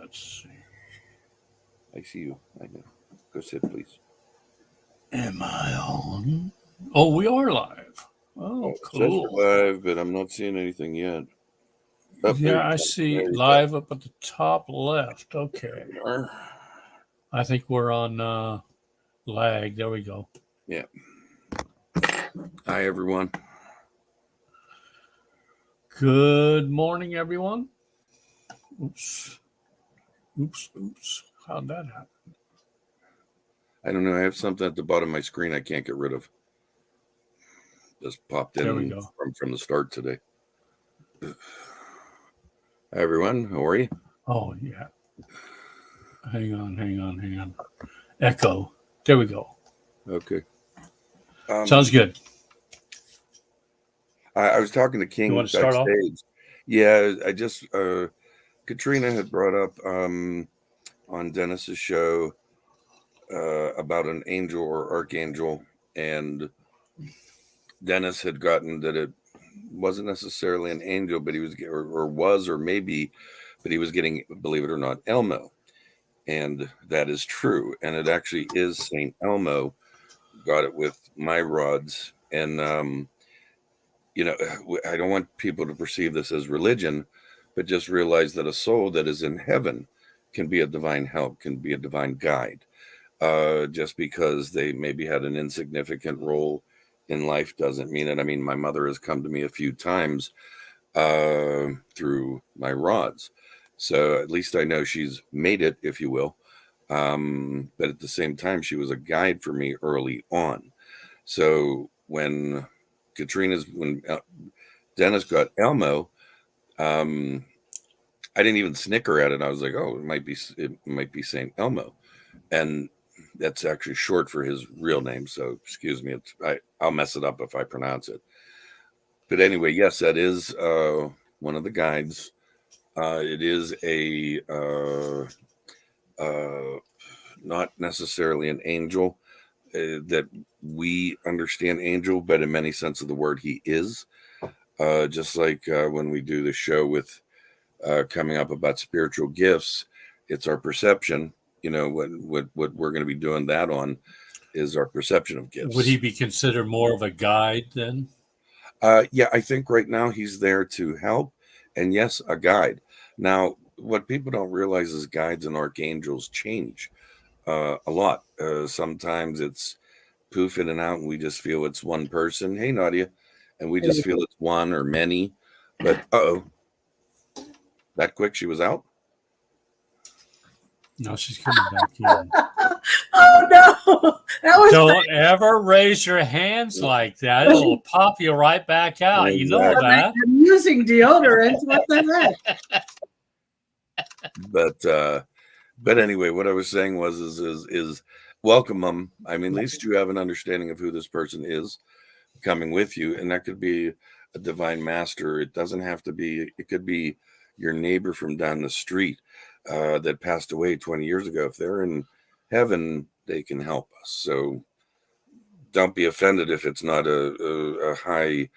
let's see. I see you. I know. Go sit, please. Am I on? Oh, we are live. Oh, It says you're cool. live, but I'm not seeing anything yet. Oh, there Yeah, you I go. see There you live up at the top left. Okay. are. I think we're on lag. There we go. Yeah. Hi, everyone. Good morning, everyone. Oops. How'd that happen? I don't know. I have something at the bottom of my screen I can't get rid of. Just popped There we in go. from the start today. Hi, everyone. How are you? Oh, yeah. Hang on. Echo. There we go. Okay. Sounds good. I was talking to King You want to start off? backstage. Yeah, I just Katrina had brought up on Dennis's show about an angel or archangel, and Dennis had gotten that it wasn't necessarily an angel, but he was or maybe, but he was getting, believe it or not, Elmo, and that is true, and it actually is Saint Elmo. Got it with my rods, and I don't want people to perceive this as religion, but just realize that a soul that is in heaven can be a divine help, can be a divine guide. Just because they maybe had an insignificant role in life doesn't mean it. I mean, my mother has come to me a few times through my rods. So at least I know she's made it, if you will. But at the same time, she was a guide for me early on. So when Dennis got Elmo, I didn't even snicker at it. I was like, oh, it might be Saint Elmo. And that's actually short for his real name. So excuse me. I'll mess it up if I pronounce it. But anyway, yes, that is one of the guides. It is not necessarily an angel that we understand angel, but in many sense of the word, he is. Just like when we do the show with coming up about spiritual gifts, it's our perception. What we're going to be doing that on is our perception of gifts. Would he be considered more of a guide then? Yeah, I think right now he's there to help, and yes, a guide. Now, what people don't realize is guides and archangels change a lot. Sometimes it's poof in and out, and we just feel it's one person. Hey, Nadia, and we just feel it's one or many. But that quick she was out. No, she's coming back in. Oh no! Don't ever raise your hands like that. It'll pop you right back out. Exactly. You know that. I'm using deodorant. What the heck? But anyway, what I was saying was is welcome them. I mean, at least you have an understanding of who this person is coming with you, and that could be a divine master. It doesn't have to be. It could be your neighbor from down the street that passed away 20 years ago. If they're in heaven, they can help us. So don't be offended if it's not a high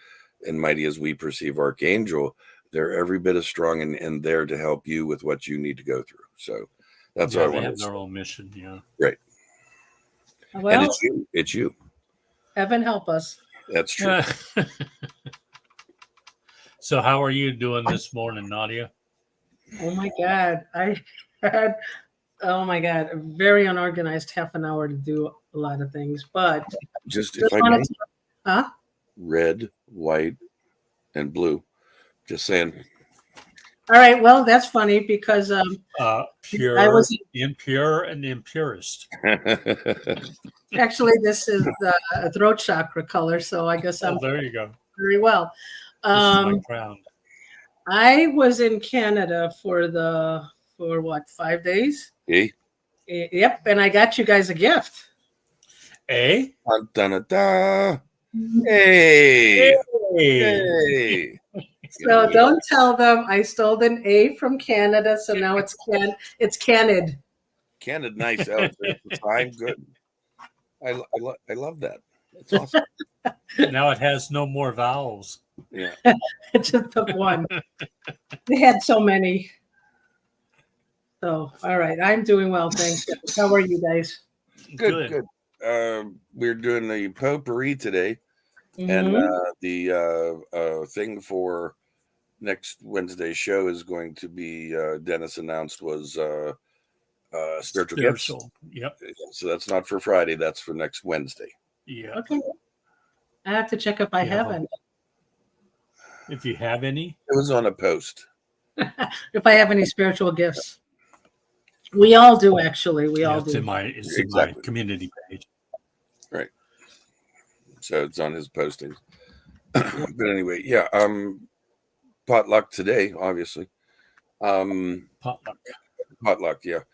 and mighty as we perceive archangel. They're every bit as strong and there to help you with what you need to go through. So that's what I want to say. They have their own mission, yeah. Right. Well, and it's you. Heaven help us. That's true. So how are you doing this morning, Nadia? Oh my God. I had a very unorganized half an hour to do a lot of things, but just if I may, huh? Red, white, and blue. Just saying. All right. Well, that's funny because pure, impure, and impurist. Actually, this is the throat chakra color, so I guess I'm there you go. Very well. This is my crown. I was in Canada for 5 days? Hey. Yep, and I got you guys a gift. Hey. Hey. Hey. So don't tell them I stole an A from Canada, so now it's Canid. Canid, nice outfit. I'm good. I love that. That's awesome. Now it has no more vowels. Yeah. It just took one. They had so many. So, all right, I'm doing well, thanks. How are you guys? Good. We're doing the Potpourri today, and Mhm. the thing for next Wednesday's show is going to be Dennis announced was spiritual gifts. Spiritual. Yep. So that's not for Friday. That's for next Wednesday. Yeah. Okay. I have to check if I Yeah, have any. If you have any. It was on a post. If I have any spiritual gifts. We all do, actually. We all It's do. in my in Exactly. my community page. Right. So it's on his postings. But anyway, yeah. Potluck today, obviously. Potluck. Potluck, yeah.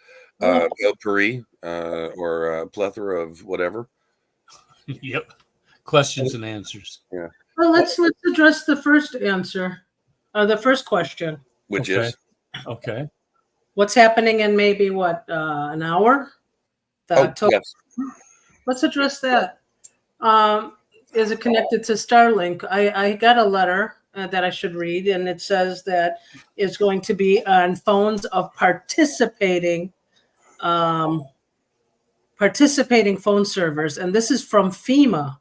Oh. Potpourri, or a plethora of whatever. Yep. Questions and answers. Yeah. Well, let's address the first answer, the first question. Which Okay. is Okay. What's happening in maybe an hour? October. Yes. Let's address that. Is it connected to Starlink? I got a letter that I should read, and it says that it's going to be on phones of participating phone servers, and this is from FEMA.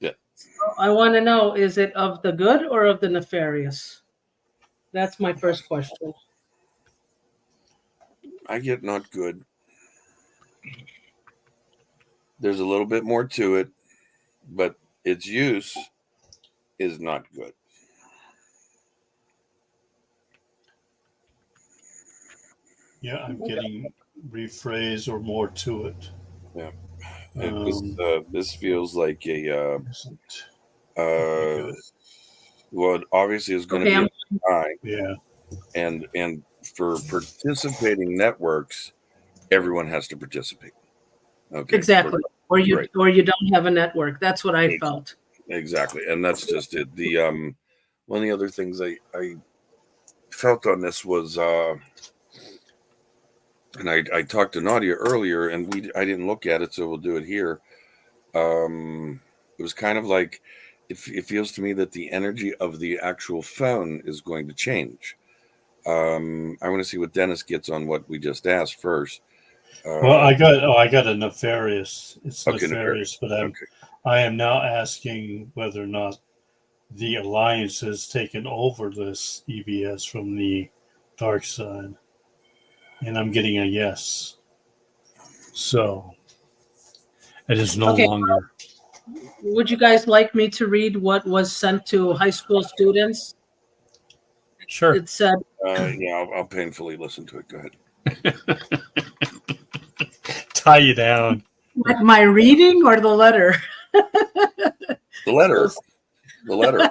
Yeah. So I want to know, is it of the good or of the nefarious? That's my first question. I get not good. There's a little bit more to it, but its use is not good. Yeah, I'm getting rephrase or more to it. Yeah. This feels like a well, it obviously is going to be a time. Yeah. And for participating networks, everyone has to participate. Okay. Exactly. Or you don't have a network. That's what I felt. Exactly. And that's just it. The one of the other things I felt on this was and I talked to Nadia earlier, and I didn't look at it, so we'll do it here. It was kind of like it feels to me that the energy of the actual phone is going to change. I want to see what Dennis gets on what we just asked first. Well, I got a nefarious. It's Okay, nefarious, but okay. I am now asking whether or not the Alliance has taken over this EBS from the dark side. And I'm getting a yes. So it is no longer. Would you guys like me to read what was sent to high school students? Sure. It said, yeah, I'll painfully listen to it. Go ahead. Tie you down. My reading or the letter? The letter. The letter.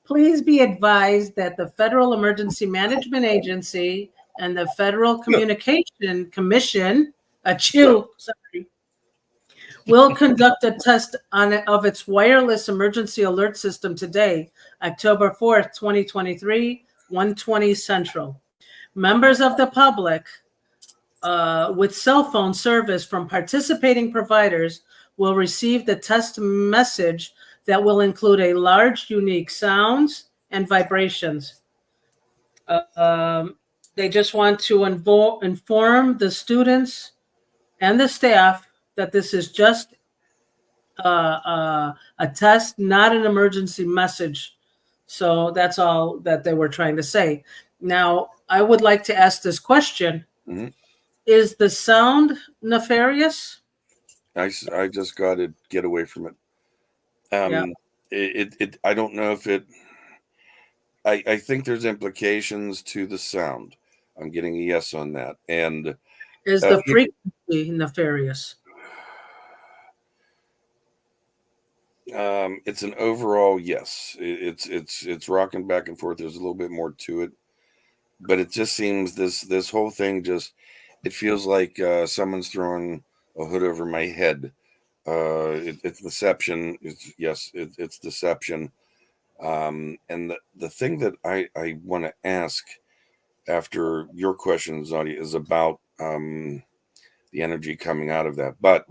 Please be advised that the Federal Emergency Management Agency and the Federal Communication Commission, will conduct a test of its wireless emergency alert system today, October 4th, 2023, 1:20 Central. Members of the public with cell phone service from participating providers will receive the test message that will include a large, unique sounds and vibrations. They just want to inform the students and the staff that this is just a test, not an emergency message. So that's all that they were trying to say. Now, I would like to ask this question. Mm-hmm. Is the sound nefarious? I just got to get away from it. I don't know if it. I think there's implications to the sound. I'm getting a yes on that. And is the frequency nefarious? It's an overall yes. It's rocking back and forth. There's a little bit more to it, but it just seems this whole thing it feels like someone's throwing a hood over my head. It's deception. It's deception. And the thing that I want to ask after your question, Nadia, is about the energy coming out of that. But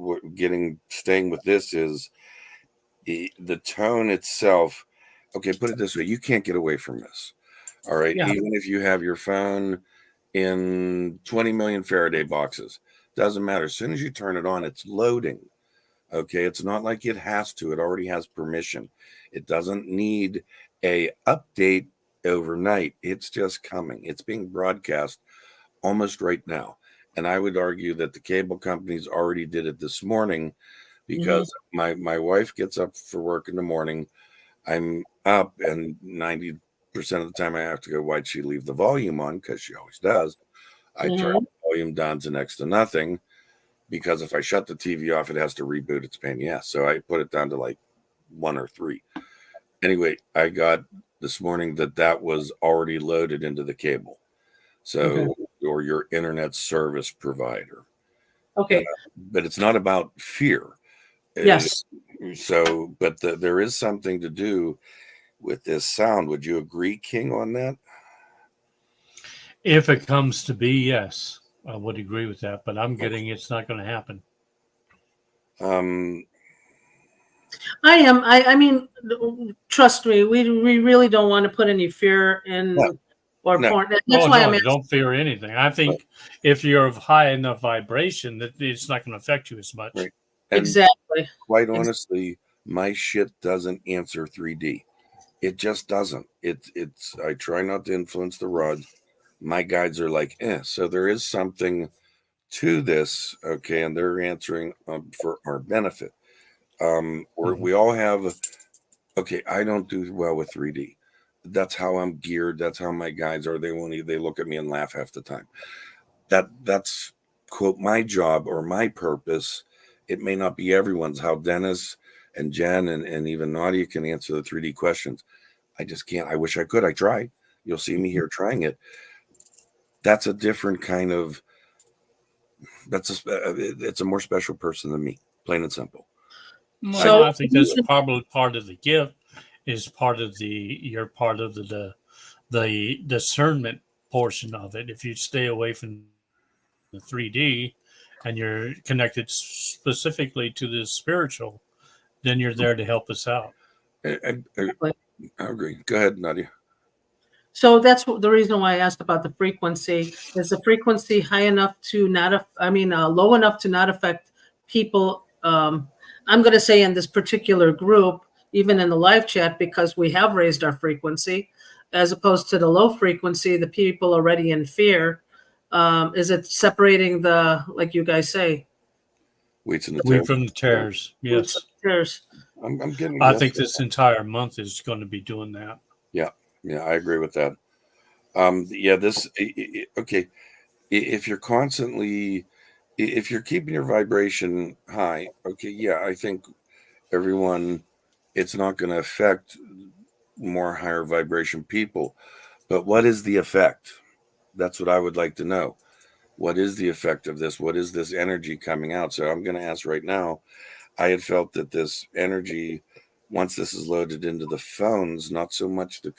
staying with this is the tone itself. Okay, put it this way: you can't get away from this. All right, even if you have your phone in 20 million Faraday boxes. Doesn't matter. As soon as you turn it on, it's loading. Okay, it's not like it has to. It already has permission. It doesn't need a update overnight. It's just coming. It's being broadcast almost right now. And I would argue that the cable companies already did it this morning, because my wife gets up for work in the morning. I'm up, and 90% of the time I have to go, why'd she leave the volume on? Because she always does. I turn the volume down to next to nothing, because if I shut the TV off, it has to reboot. It's a pain in the ass. So I put it down to like 1 or 3. Anyway, I got this morning that was already loaded into the cable. So, or your internet service provider. Okay. But it's not about fear. Yes. So, but there is something to do with this sound. Would you agree, King, on that? If it comes to be, yes, I would agree with that. But I'm getting it's not going to happen. I am. I mean, trust me. We really don't want to put any fear in or porn. That's why I'm asking. Don't fear anything. I think if you're of high enough vibration, that it's not going to affect you as much. Right. Exactly. Quite honestly, my shit doesn't answer 3D. It just doesn't. It's. I try not to influence the rods. My guides are like, So there is something to this, okay, and they're answering for our benefit. We all have. Okay, I don't do well with 3D. That's how I'm geared. That's how my guides are. They look at me and laugh half the time. That's quote my job or my purpose. It may not be everyone's. How Dennis and Jen and even Nadia can answer the 3D questions. I just can't. I wish I could. I try. You'll see me here trying it. That's a different kind of. It's a more special person than me. Plain and simple. So I think that's probably part of the gift. Is part of you're part of the discernment portion of it. If you stay away from the 3D and you're connected specifically to the spiritual, then you're there to help us out. I agree. Go ahead, Nadia. So that's the reason why I asked about the frequency. Is the frequency high enough to not? Low enough to not affect people? I'm going to say in this particular group, even in the live chat, because we have raised our frequency, as opposed to the low frequency, the people already in fear. Is it separating like you guys say? Wheat from the tares. Yes. Tares. I'm getting. I think this entire month is going to be doing that. Yeah, I agree with that. Okay. If you're constantly, if you're keeping your vibration high, okay, I think everyone, it's not going to affect more higher vibration people. But what is the effect? That's what I would like to know. What is the effect of this? What is this energy coming out? So I'm going to ask right now. I had felt that this energy, once this is loaded into the phones, not so much the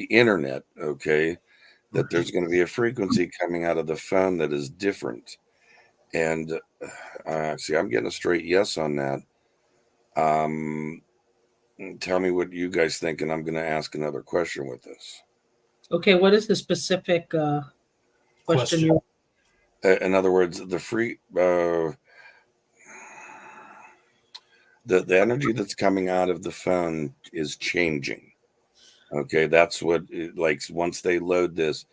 internet, okay, that there's going to be a frequency coming out of the phone that is different. And see, I'm getting a straight yes on that. Tell me what you guys think, and I'm going to ask another question with this. Okay, what is the specific question? In other words, the energy that's coming out of the phone is changing. Okay, that's what once they load this,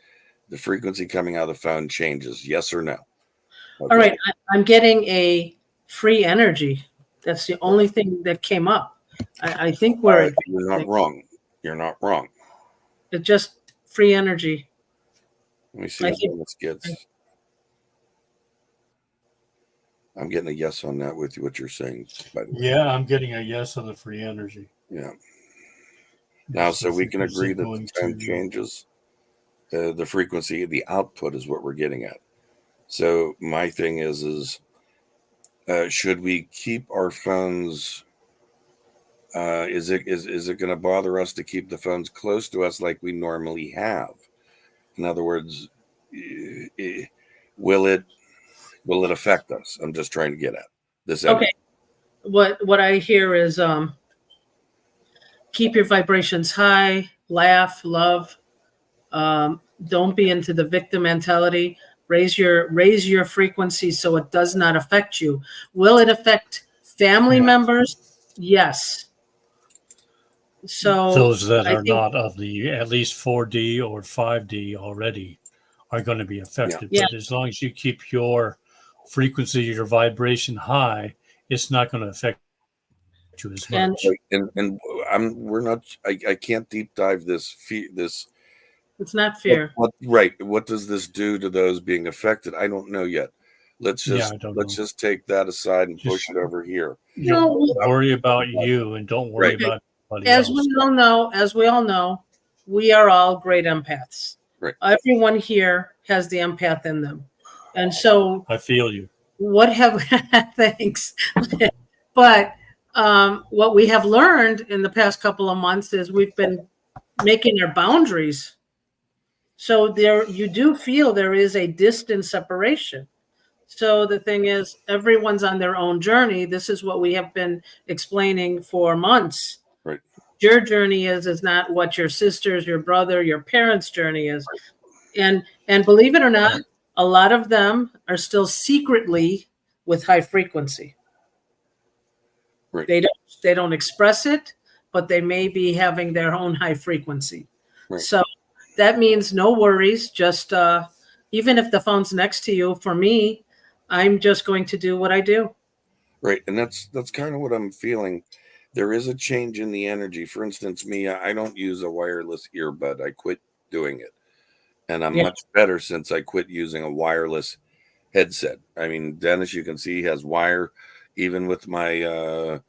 the frequency coming out of the phone changes. Yes or no? Okay. All right, I'm getting a free energy. That's the only thing that came up. I think you're not wrong. You're not wrong. It's just free energy. Let me see what this gets. I'm getting a yes on that with what you're saying, by the way. Yeah, I'm getting a yes on the free energy. Yeah. Now, so we can agree that the tone changes. The frequency, the output is what we're getting at. So my thing is should we keep our phones? Is it going to bother us to keep the phones close to us like we normally have? In other words, will it affect us? I'm just trying to get at this. Okay. What I hear is keep your vibrations high, laugh, love, Don't be into the victim mentality. Raise your frequency so it does not affect you. Will it affect family members? Yes. So Those that I are think, not of the at least 4D or 5D already are going to be affected. yeah. But as long as you keep your frequency, your vibration high, it's not going to affect you as And much. We're not. I can't deep dive this. it's not fair. What does this do to those being affected? I don't know yet. Let's Yeah, just I don't let's know. just take that aside and push Just it over here. you No, worry about you and don't worry Right. about anybody as else. we all know, we are all great empaths. Right. Everyone here has the empath in them. And so I feel you. what have thanks. But what we have learned in the past couple of months is we've been making our boundaries. So there you do feel there is a distant separation. So the thing is, everyone's on their own journey. This is what we have been explaining for months. Right. Your journey is not what your sister's, your brother, your parents' journey is. And believe it or not, a lot of them are still secretly with high frequency. Right. They don't express it, but they may be having their own high frequency. Right. So that means no worries. Just even if the phone's next to you, for me, I'm just going to do what I do. Right. And that's kind of what I'm feeling. There is a change in the energy. For instance, me, I don't use a wireless earbud. I quit doing it. And I'm much better since I quit using a wireless headset. I mean, Dennis, you can see he has wire. Even with my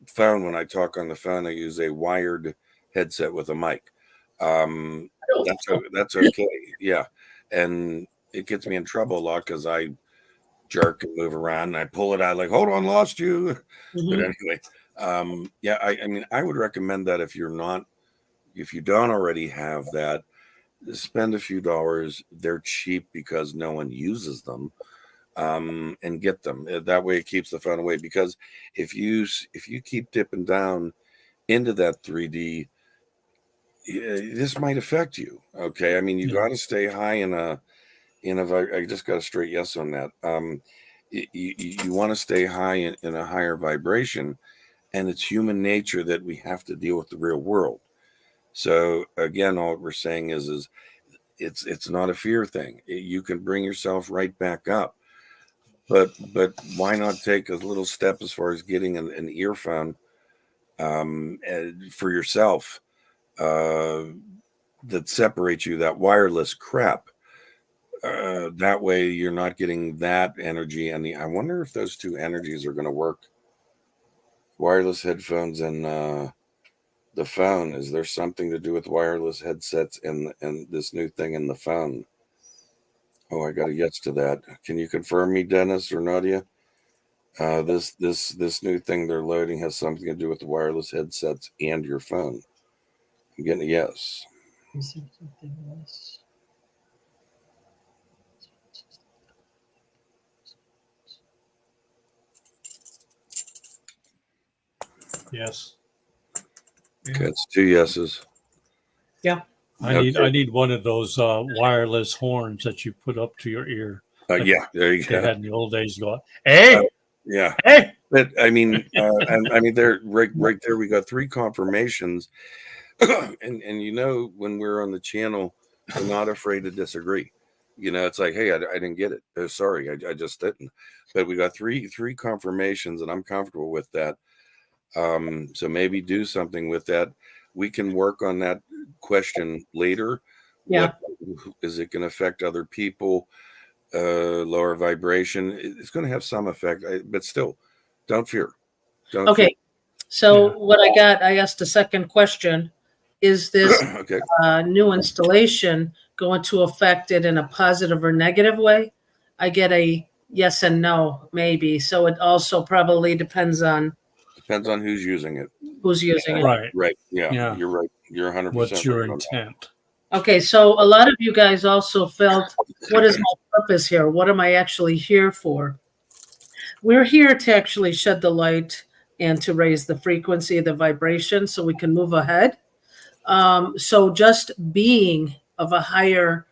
phone, when I talk on the phone, I use a wired headset with a mic. That's okay. Yeah. And it gets me in trouble a lot because I jerk and move around and I pull it out like, hold on, lost you. Mm-hmm. But anyway, I mean, I would recommend that if you don't already have that, spend a few dollars. They're cheap because no one uses them, and get them. That way it keeps the phone away, because if you keep dipping down into that 3D, this might affect you. Okay. I mean, you got to stay high I just got a straight yes on that. You want to stay high in a higher vibration, and it's human nature that we have to deal with the real world. So again, all we're saying is it's not a fear thing. You can bring yourself right back up, but why not take a little step as far as getting an earphone for yourself that separates you, that wireless crap. That way you're not getting that energy. And I wonder if those two energies are going to work. Wireless headphones and the phone. Is there something to do with wireless headsets and this new thing in the phone? Oh, I got a yes to that. Can you confirm me, Dennis or Nadia? This new thing they're loading has something to do with the wireless headsets and your phone. I'm getting a yes. Yes. Okay, it's 2 yeses. Yeah. I need one of those wireless horns that you put up to your ear. Yeah, there you They go. had in the old days. Go, hey, Yeah. hey. But I mean, they're right there. We got 3 confirmations, and when we're on the channel, we're not afraid to disagree. It's like, hey, I didn't get it. Sorry, I just didn't. But we got three confirmations, and I'm comfortable with that. So maybe do something with that. We can work on that question later. Yeah. What is it going to affect other people? Lower vibration. It's going to have some effect, but still, don't fear. Okay. Fear. So what I asked a second question. Is this Okay. New installation going to affect it in a positive or negative way? I get a yes and no, maybe. So it also probably depends on who's using it. who's using it. Right. Right. Yeah. Yeah. You're right. You're 100%. What's your right on intent? Okay, so a lot of you guys also felt, what is my purpose here? What am I actually here for? We're here to actually shed the light and to raise the frequency of the vibration so we can move ahead. So just being of a higher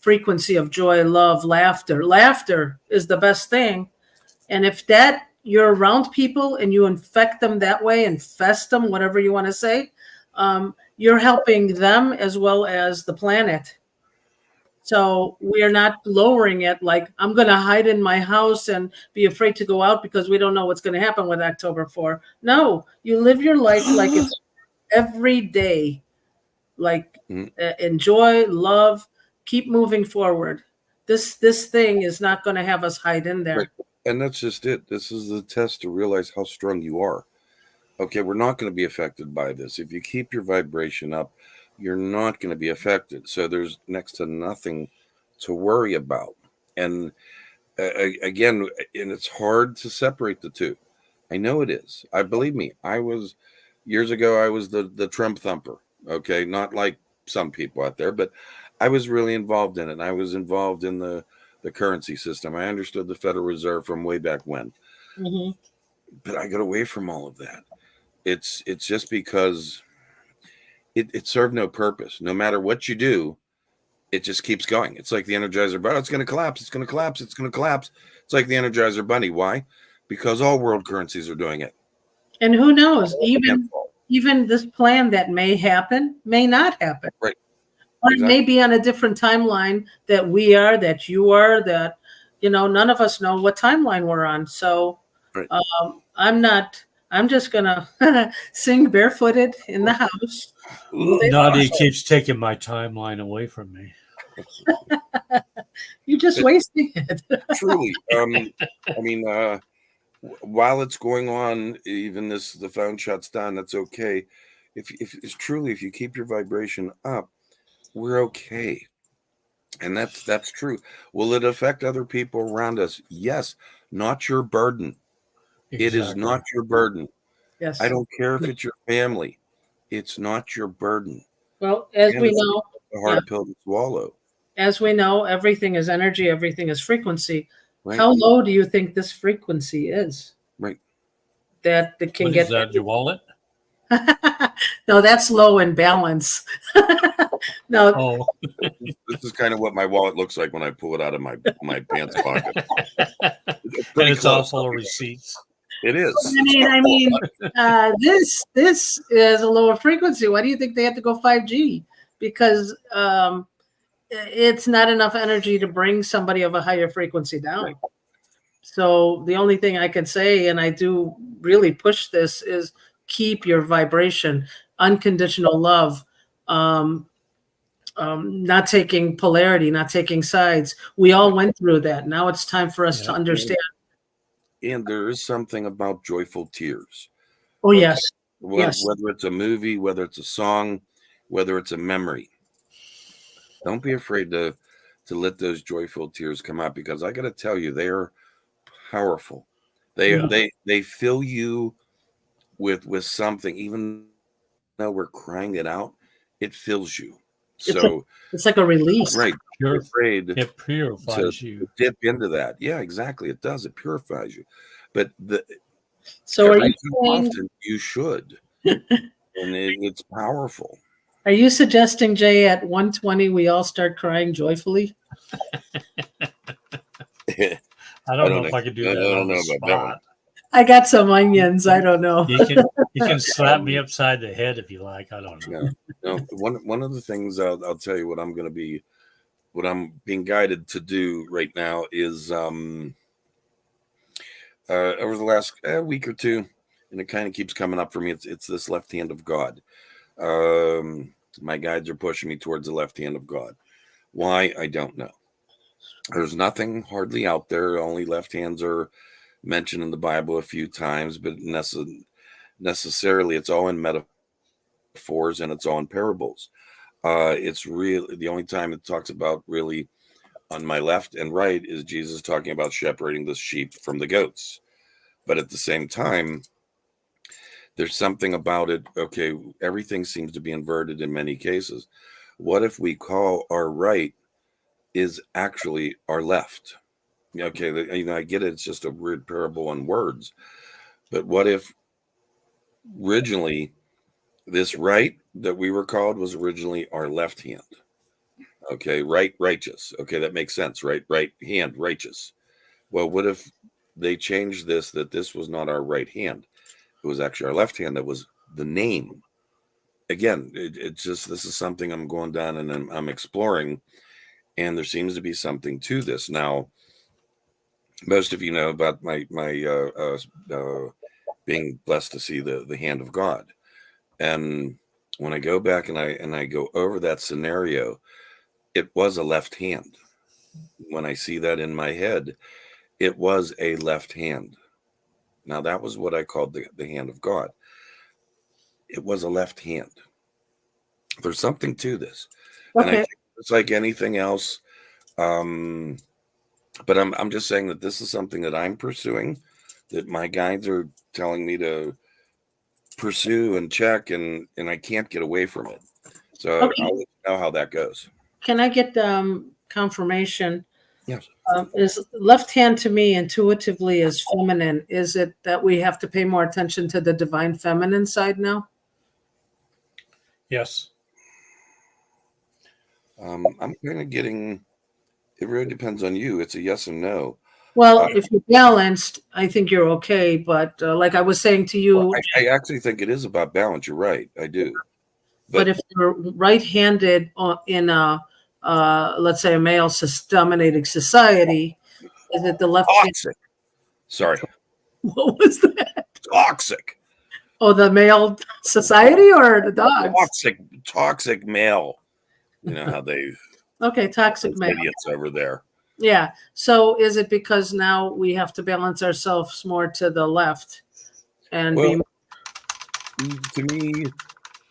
frequency of joy, love, laughter. Laughter is the best thing. And if that you're around people and you infect them that way, infest them, whatever you want to say, you're helping them as well as the planet. So we are not lowering it like I'm going to hide in my house and be afraid to go out because we don't know what's going to happen with October 4. No, you live your life like it's every day. Like enjoy, love, keep moving forward. This thing is not going to have us hide in there. Right. And that's just it. This is the test to realize how strong you are. Okay, we're not going to be affected by this. If you keep your vibration up, you're not going to be affected. So there's next to nothing to worry about. And again, and it's hard to separate the two. I know it is. Believe me, years ago, I was the Trump thumper. Okay, not like some people out there, but I was really involved in it. I was involved in the currency system. I understood the Federal Reserve from way back when. Mm-hmm. But I got away from all of that. It's just because it served no purpose. No matter what you do, it just keeps going. It's like the Energizer Bunny. It's going to collapse. It's going to collapse. It's going to collapse. It's like the Energizer Bunny. Why? Because all world currencies are doing it. And who knows? Even this plan that may happen may not happen. Right. Or Exactly. it may be on a different timeline that we are, that you are, that none of us know what timeline we're on. So right. I'm just gonna sing barefooted in the house. Nadia keeps taking my timeline away from me. You're just wasting it. Truly. I mean, while it's going on, even the phone shuts down, that's okay. If you keep your vibration up, we're okay. And that's true. Will it affect other people around us? Yes. Not your burden. Exactly. It is not your burden. Yes. I don't care if it's your family. It's not your burden. Well, as we know, a hard pill to swallow. As we know, everything is energy, everything is frequency. Right. How low do you think this frequency is? Right. That can what get is that, your wallet? No, that's low in balance. No. Oh. This is kind of what my wallet looks like when I pull it out of my pants pocket. It's all full of receipts. It is. I mean, this is a lower frequency. Why do you think they have to go 5G? Because it's not enough energy to bring somebody of a higher frequency down. Right. So the only thing I can say, and I do really push this, is keep your vibration, unconditional love, not taking polarity, not taking sides. We all went through that. Now it's time for us to understand. And there is something about joyful tears. Oh, yes. Whether it's a movie, whether it's a song, whether it's a memory. Don't be afraid to let those joyful tears come out, because I got to tell you, they are powerful. They fill you with something. Even though we're crying it out, it fills you. So it's like a release. Right. You're afraid it purifies you. Dip into that. Yeah, exactly. It does. It purifies you. But often you should. And it's powerful. Are you suggesting, Jay, at 120 we all start crying joyfully? I don't know if I could do that. I don't know about that one. I got some onions. I don't know. You can slap me upside the head if you like. I don't know. No. One of the things I'll tell you what I'm being guided to do right now is over the last week or two, and it kind of keeps coming up for me. It's this left hand of God. My guides are pushing me towards the left hand of God. Why? I don't know. There's nothing hardly out there. Only left hands are mentioned in the Bible a few times, but necessarily it's all in metaphors and it's all in parables. It's really the only time it talks about really on my left and right is Jesus talking about separating the sheep from the goats. But at the same time, there's something about it. Okay, everything seems to be inverted in many cases. What if we call our right is actually our left? Okay, I get it. It's just a weird parable on words. But what if originally this right that we were called was originally our left hand? Okay, right, righteous. Okay, that makes sense, right? Right hand, righteous. Well, what if they changed this, that this was not our right hand? It was actually our left hand that was the name. Again, it's just, this is something I'm going down and I'm exploring, and there seems to be something to this. Now, most of you know about my being blessed to see the hand of God. And when I go back and I go over that scenario, it was a left hand. When I see that in my head, it was a left hand. Now, that was what I called the hand of God. It was a left hand. There's something to this. And I Okay. think it's like anything else. But I'm just saying that this is something that I'm pursuing, that my guides are telling me to pursue and check, and I can't get away from it. So Okay. I'll let you know how that goes. Can I get confirmation? Yes. Is left hand to me intuitively is feminine? Is it that we have to pay more attention to the divine feminine side now? Yes. I'm kind of getting, it really depends on you. It's a yes and no. Well, if you're balanced, I think you're okay. But like I was saying to you, Well, I actually think it is about balance. You're right. I do. but if you're right-handed in a, let's say, a male dominating society, is it the left hand? Toxic. Sorry. What was that? Toxic. Oh, the male society or the dogs? Toxic male. You know how they Okay, toxic male. idiots over there. Yeah. So is it because now we have to balance ourselves more to the left and Well, to me,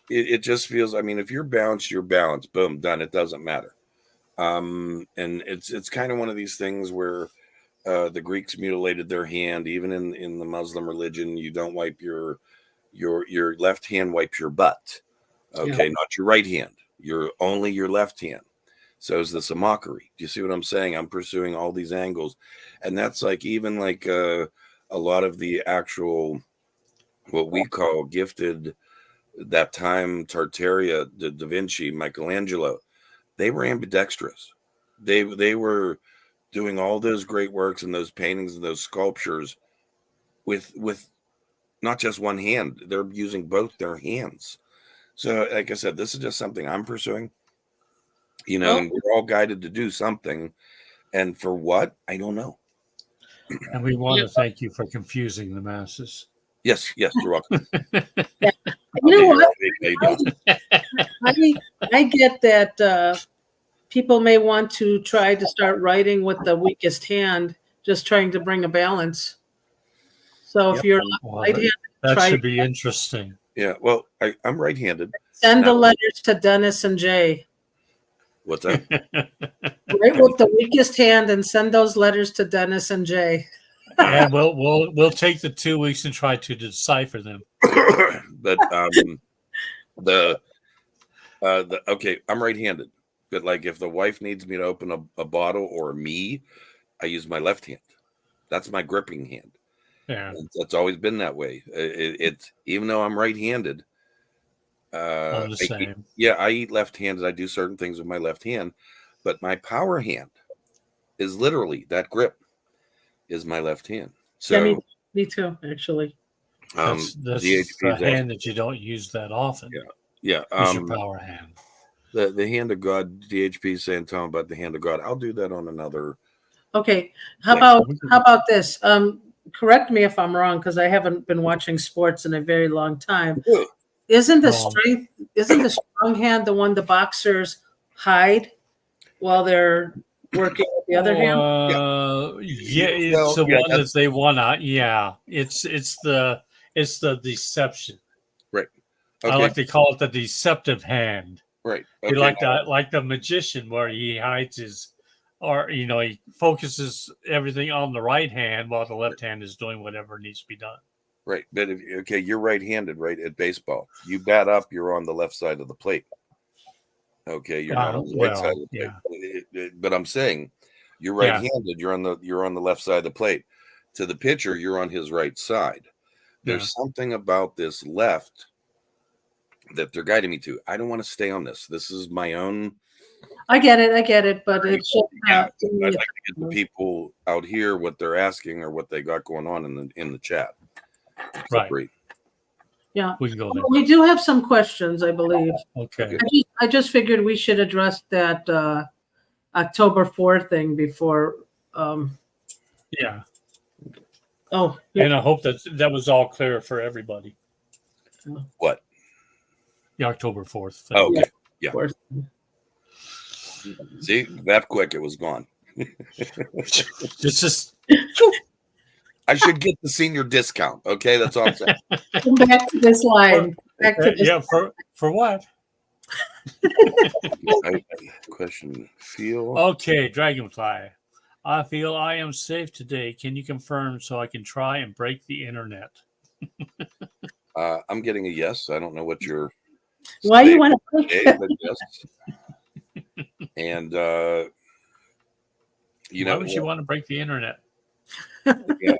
it just feels, I mean, if you're balanced, you're balanced. Boom, done. It doesn't matter. And it's kind of one of these things where the Greeks mutilated their hand. Even in the Muslim religion, you don't wipe your left hand wipes your butt. Okay, not your right hand. Only your left hand. So is this a mockery? Do you see what I'm saying? I'm pursuing all these angles, and that's like even like a lot of the actual what we call gifted that time Tartaria, Da Vinci, Michelangelo. They were ambidextrous. They were doing all those great works and those paintings and those sculptures with not just one hand. They're using both their hands. So, like I said, this is just something I'm pursuing. You know, and we're all guided to do something. And for what? I don't know. And we want to thank you for confusing the masses. Yes, you're welcome. You know what? I get that people may want to try to start writing with the weakest hand, just trying to bring a balance. So if you're right-handed, that should be interesting. Yeah, well, I'm right-handed. Send the letters to Dennis and Jay. What's that? Write with the weakest hand and send those letters to Dennis and Jay. And we'll take the 2 weeks and try to decipher them. But okay, I'm right-handed. But like if the wife needs me to open a bottle or me, I use my left hand. That's my gripping hand. Yeah, that's always been that way. It's even though I'm right-handed. I'm the same. I eat left-handed. I do certain things with my left hand, but my power hand is literally that grip is my left hand. So yeah, me too, actually. That's the hand that you don't use that often. Yeah. Use your power hand. The hand of God. DHP is saying, "Tell him about the hand of God." I'll do that on another. Okay. How about this? Correct me if I'm wrong, because I haven't been watching sports in a very long time. Isn't the strong hand the one the boxers hide while they're working with the other hand? It's the one that they want to. Yeah, it's the deception. Right. Okay. I like to call it the deceptive hand. Right. Okay. Like the magician, where he hides his, or he focuses everything on the right hand while the left hand is doing whatever needs to be done. Right, but you're right-handed, right? At baseball, you bat up, you're on the left side of the plate. Okay, you're not on the right side of the plate. Yeah. But I'm saying, you're right-handed. You're on the left side of the plate. To the pitcher, you're on his right side. There's something about this left that they're guiding me to. I don't want to stay on this. This is my own. I get it, but it should. I'd like to get the people out here what they're asking or what they got going on in the chat. Right. Yeah, we can go there. we do have some questions, I believe. Okay. I just figured we should address that October 4th thing before. Yeah. Oh, yeah. And I hope that was all clear for everybody. What? The October 4th thing. Oh, okay. Yeah. 4th. See, that quick, it was gone. It's just. I should get the senior discount. Okay, that's all I'm saying. Come back to this line. Back to this. Yeah, for what? Question. Feel. Okay, Dragonfly. I feel I am safe today. Can you confirm so I can try and break the internet? I'm getting a yes. I don't know what your. Why you want to? Yes. And you know, why would you want to break the internet? Yeah.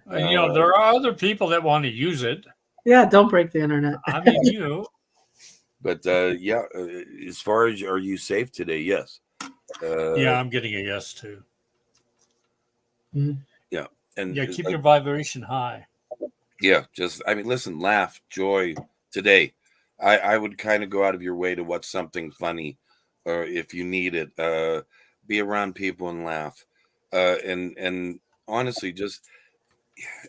There are other people that want to use it. Yeah, don't break the internet. I mean, But yeah, as far as are you safe today? Yes. Yeah, I'm getting a yes too. Yeah, and yeah, keep your vibration high. Yeah, just I mean, listen, laugh, joy today. I would kind of go out of your way to watch something funny, or if you need it, be around people and laugh, and honestly, just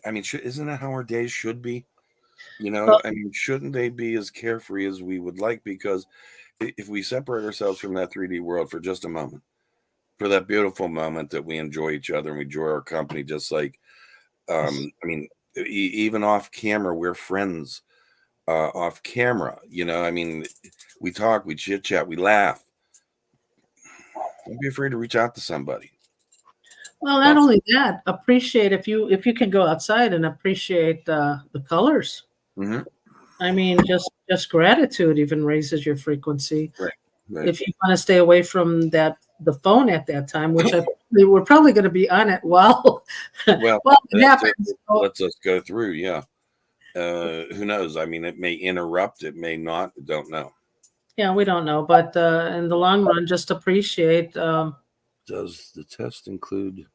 I mean, isn't that how our days should be? You know, I mean, shouldn't they be as carefree as we would like? Because if we separate ourselves from that 3D world for just a moment, for that beautiful moment that we enjoy each other and we enjoy our company, just like, I mean, even off camera, we're friends off camera. You know, I mean, we talk, we chit chat, we laugh. Don't be afraid to reach out to somebody. Well, not only that, appreciate if you can go outside and appreciate the colors. Mm-hmm. I mean, just gratitude even raises your frequency. Right. If you want to stay away from the phone at that time, which we're probably going to be on it while it happens. Lets us go through. Yeah. Who knows? I mean, it may interrupt. It may not. Don't know. Yeah, we don't know. But in the long run, just appreciate. Does the test include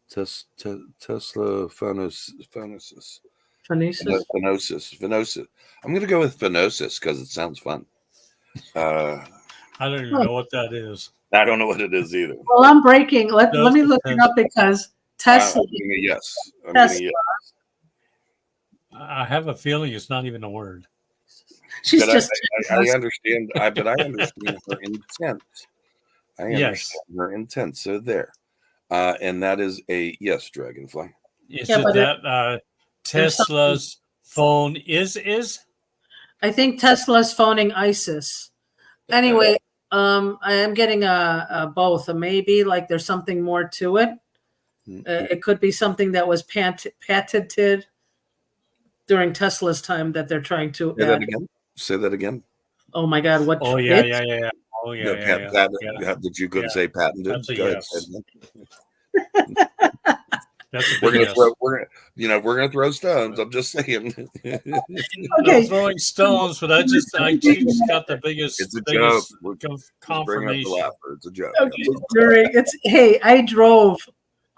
Tesla phonosis? Phenosis. I'm going to go with phenosis because it sounds fun. I don't even know what that is. I don't know what it is either. Well, I'm breaking. Let me look it up because Tesla. I'm getting a yes. I have a feeling it's not even a word. She's but just. I understand. But I understand her intent. I understand her intent. So there, and that is a yes, Dragonfly. Is it that Tesla's phone is? I think Tesla's phoning ISIS. Anyway, I am getting a both. A maybe, like there's something more to it. It could be something that was patented during Tesla's time that they're trying to. Say that again. Oh my God! What? Oh yeah. Oh yeah. Did you go say patented? That's a yes. We're gonna throw stones. I'm just saying. Okay. Throwing stones, but I just got the biggest. It's a biggest joke. Confirmation. It's a joke. Okay. I drove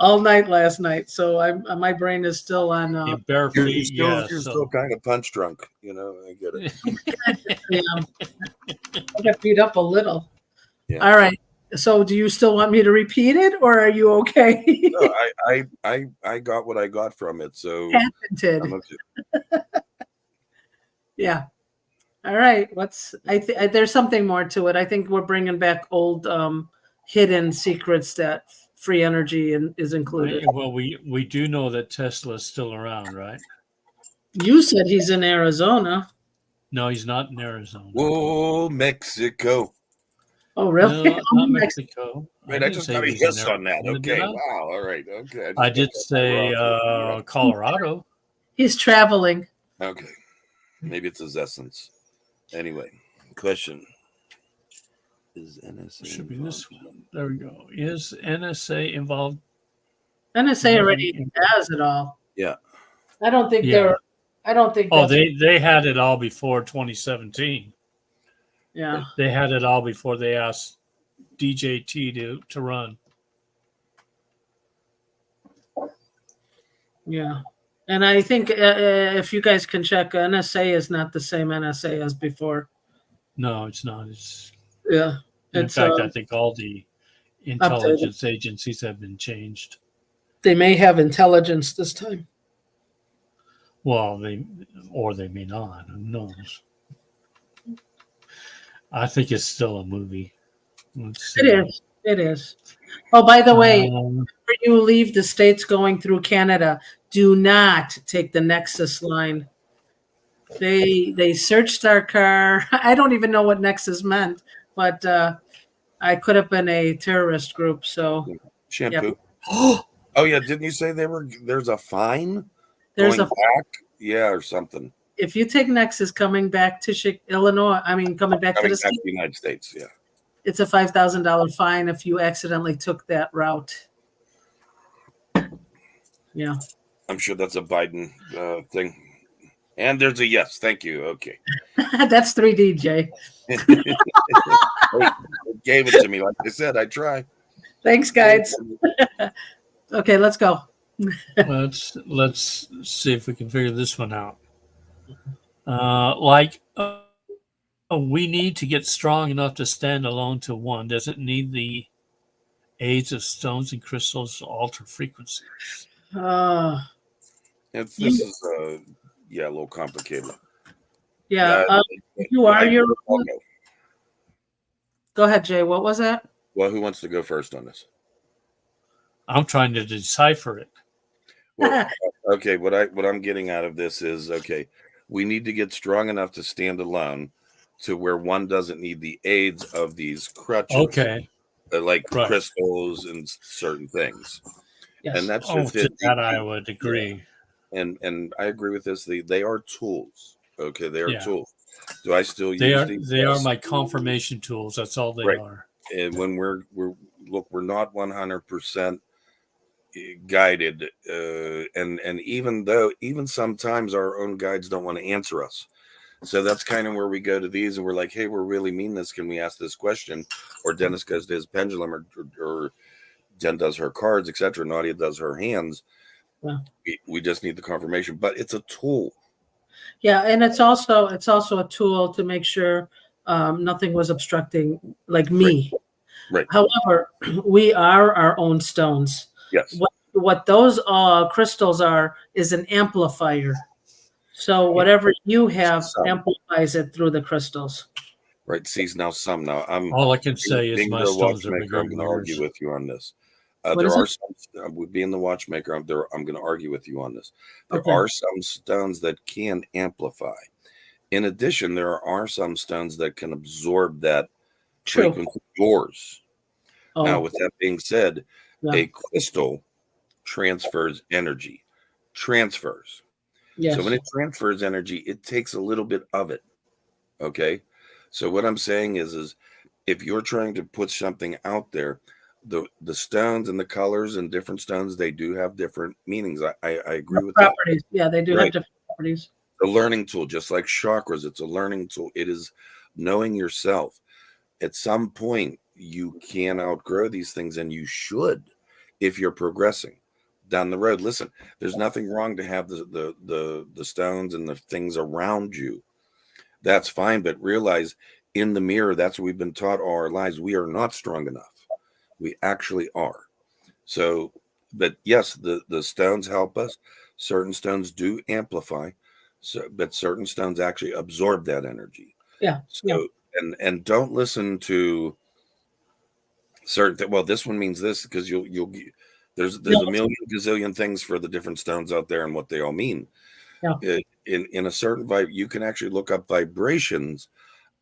all night last night, so my brain is still on. Bare feet. You're still kind of punch drunk. You know, I get it. I got beat up a little. Yeah. All right. So, do you still want me to repeat it, or are you okay? No, I got what I got from it. So patented. Yeah. All right. There's something more to it. I think we're bringing back old hidden secrets that free energy is included. Well, we do know that Tesla is still around, right? You said he's in Arizona. No, he's not in Arizona. Whoa, Mexico. Oh, really? No, not Mexico. Right, I just got a yes on that. Okay, wow. All right, okay. I did say Colorado. He's traveling. Okay, maybe it's his essence. Anyway, question: is NSA should be this one? There we go. Is NSA involved? NSA already has it all. Yeah. I don't think they're I don't think Oh, that's they had it all before 2017. yeah. They had it all before they asked DJT to run. Yeah. And I think if you guys can check, NSA is not the same NSA as before. No, it's not. It's Yeah. in It's fact, I think all the updated. intelligence agencies have been changed. They may have intelligence this time. Well, they may not. Who knows? I think it's still a movie. Let's see. It is. It is. Oh, by the way, Um, before you leave the States going through Canada, do not take the Nexus line. They searched our car. I don't even know what Nexus meant, but I could have been a terrorist group. So Shampoo. Oh yeah, didn't you say there's a fine there's going a back? Yeah, or something. if you take Nexus coming back to Illinois, coming back to Coming the back state, to the United States, yeah. it's a $5,000 fine if you accidentally took that route. Yeah. I'm sure that's a Biden thing. And there's a yes. Thank you. Okay. That's 3D, Jay. It gave it to me. Like I said, I try. Thanks, guys. Okay, let's go. let's see if we can figure this one out. We need to get strong enough to stand alone to one. Does it need the aids of stones and crystals to alter frequencies? This is a little complicated. Yeah. You are your. Go ahead, Jay. What was that? Well, who wants to go first on this? I'm trying to decipher it. Well, okay. What I'm getting out of this is we need to get strong enough to stand alone, to where one doesn't need the aids of these crutches. Okay. Like crystals and certain things. Yes. And that should fit. That I would agree. And I agree with this. They are tools. Okay, they are tools. Do I still they use are, these? They are my confirmation tools. That's all they are. And when we're not 100% guided, and even sometimes our own guides don't want to answer us. So that's kind of where we go to these, and we're like, hey, we're really mean this. Can we ask this question? Or Dennis goes to his pendulum, or Jen does her cards, etc. Nadia does her hands. Yeah. We just need the confirmation, but it's a tool. Yeah, and it's also a tool to make sure nothing was obstructing, like me. Right. However, we are our own stones. Yes. What those crystals are is an amplifier. So whatever you have amplifies it through the crystals. Right. See, now all I can say is my stones are bigger. I'm going to argue with you on this. There are some, being the watchmaker, I'm going to argue with you on this. There are some stones that can amplify. In addition, there are some stones that can absorb that frequency yours. Now, with that being said, a crystal transfers energy. Yes. So when it transfers energy, it takes a little bit of it. Okay. So what I'm saying is if you're trying to put something out there, the stones and the colors and different stones, they do have different meanings. I agree with properties. That. Yeah, they do have different properties. A learning tool, just like chakras, it's a learning tool. It is knowing yourself. At some point, you can outgrow these things, and you should if you're progressing down the road. Listen, there's nothing wrong to have the stones and the things around you. That's fine, but realize in the mirror, that's what we've been taught all our lives. We are not strong enough. We actually are. So, but yes, the stones help us. Certain stones do amplify, but certain stones actually absorb that energy. Yeah. So, and don't listen to certain. Well, this one means this, because you'll there's a million gazillion things for the different stones out there and what they all mean. Yeah. In a certain vibe, you can actually look up vibrations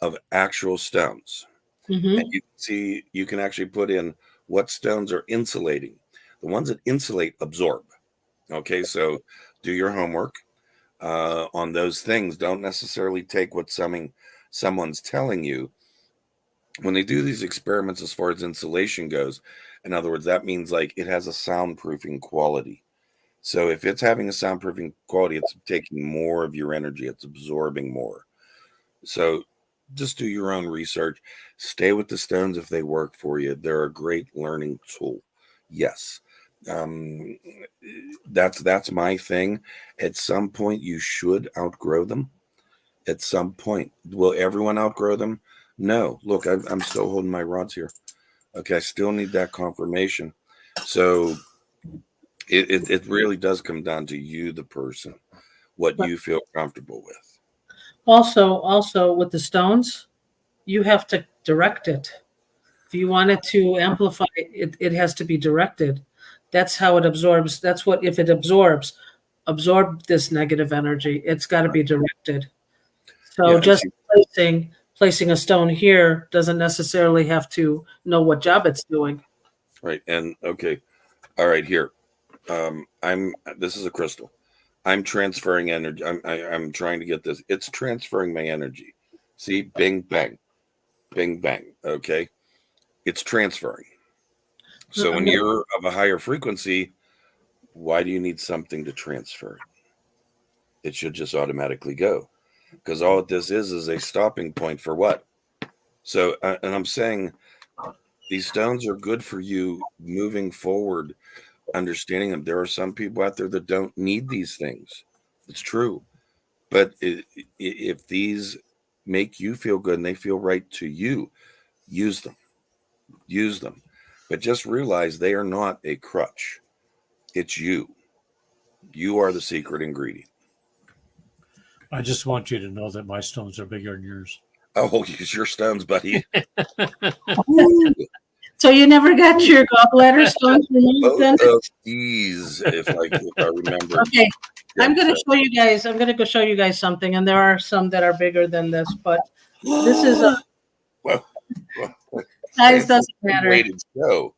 of actual stones. Mm-hmm. And you can actually put in what stones are insulating. The ones that insulate absorb. Okay, so do your homework on those things. Don't necessarily take what someone's telling you. When they do these experiments as far as insulation goes, in other words, that means like it has a soundproofing quality. So if it's having a soundproofing quality, it's taking more of your energy. It's absorbing more. So just do your own research. Stay with the stones if they work for you. They're a great learning tool. Yes. Um, that's my thing. At some point, you should outgrow them. At some point, will everyone outgrow them? No. Look, I'm still holding my rods here. Okay, I still need that confirmation. So it really does come down to you, the person, what But you feel comfortable with. also with the stones, you have to direct it. If you want it to amplify, it has to be directed. That's how it absorbs. That's what, if it absorb this negative energy, it's got to be directed. So Yeah, and just see, placing a stone here doesn't necessarily have to know what job it's doing. right. And okay, all right, here. This is a crystal. I'm transferring energy. I'm trying to get this. It's transferring my energy. See, bing bang, bing bang. Okay. It's transferring. So I'm when gonna, you're of a higher frequency, why do you need something to transfer it? It should just automatically go. Because all this is a stopping point for what? So, and I'm saying these stones are good for you moving forward, understanding them. There are some people out there that don't need these things. It's true. But if these make you feel good and they feel right to you, use them. Use them. But just realize they are not a crutch. It's you. You are the secret ingredient. I just want you to know that my stones are bigger than yours. Oh, use your stones, buddy. Ooh, so you never got your gallbladder stones removed then? both of these, if I remember. Okay. I'm going So- to show you guys. I'm going to go show you guys something, and there are some that are bigger than this, but this is a Well, size doesn't matter. Rated show.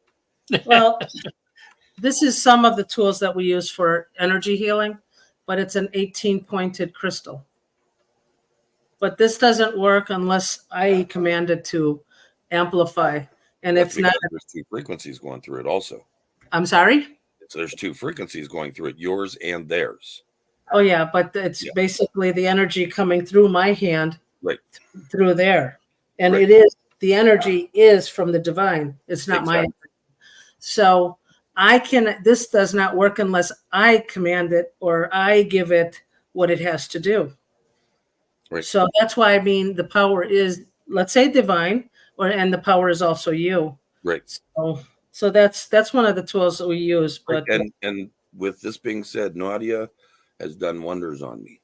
Well, this is some of the tools that we use for energy healing, but it's an 18-pointed crystal. But this doesn't work unless I command it to amplify, and That's it's not. because there's two frequencies going through it also. I'm sorry? So there's two frequencies going through it, yours and theirs. Oh, yeah, but it's basically the energy coming through my hand, Right. through there. And Right. it is, the energy is from the divine. It's not my. So this does not work unless I command it or I give it what it has to do. Right. So that's why, I mean, the power is, let's say, divine, and the power is also you. Right. So that's one of the tools that we use. But and with this being said, Nadia has done wonders on me.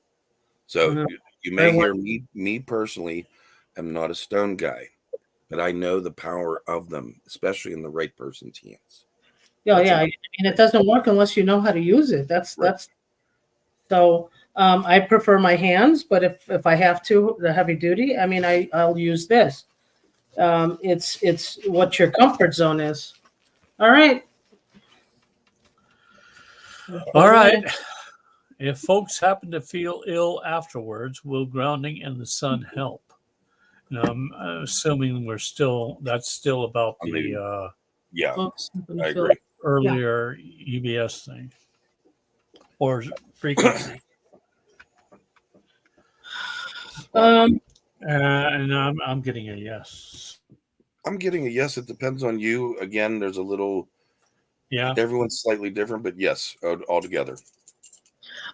So you may hear me personally, I'm not a stone guy, but I know the power of them, especially in the right person's hands. I mean, it doesn't work unless you know how to use it. That's so. I prefer my hands, but if I have to, the heavy duty, I mean, I'll use this. It's what your comfort zone is. All right. All right. If folks happen to feel ill afterwards, will grounding and the sun help? Now, I'm assuming that's still about the I agree. earlier EBS thing or frequency. And I'm getting a yes. I'm getting a yes. It depends on you. Again, there's a little. Yeah. Everyone's slightly different, but yes, altogether.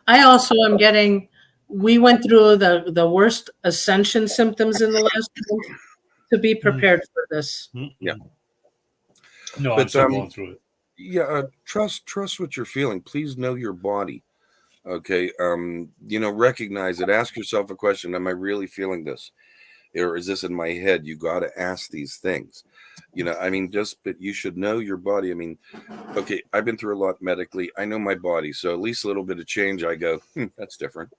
I also am getting. We went through the worst ascension symptoms in the last month to be prepared for this. Yeah. No, I'm still going through it. Yeah. Trust what you're feeling. Please know your body. Okay. Recognize it. Ask yourself a question. Am I really feeling this? Or is this in my head? You got to ask these things. But you should know your body. I mean, okay, I've been through a lot medically. I know my body. So at least a little bit of change, I go, that's different.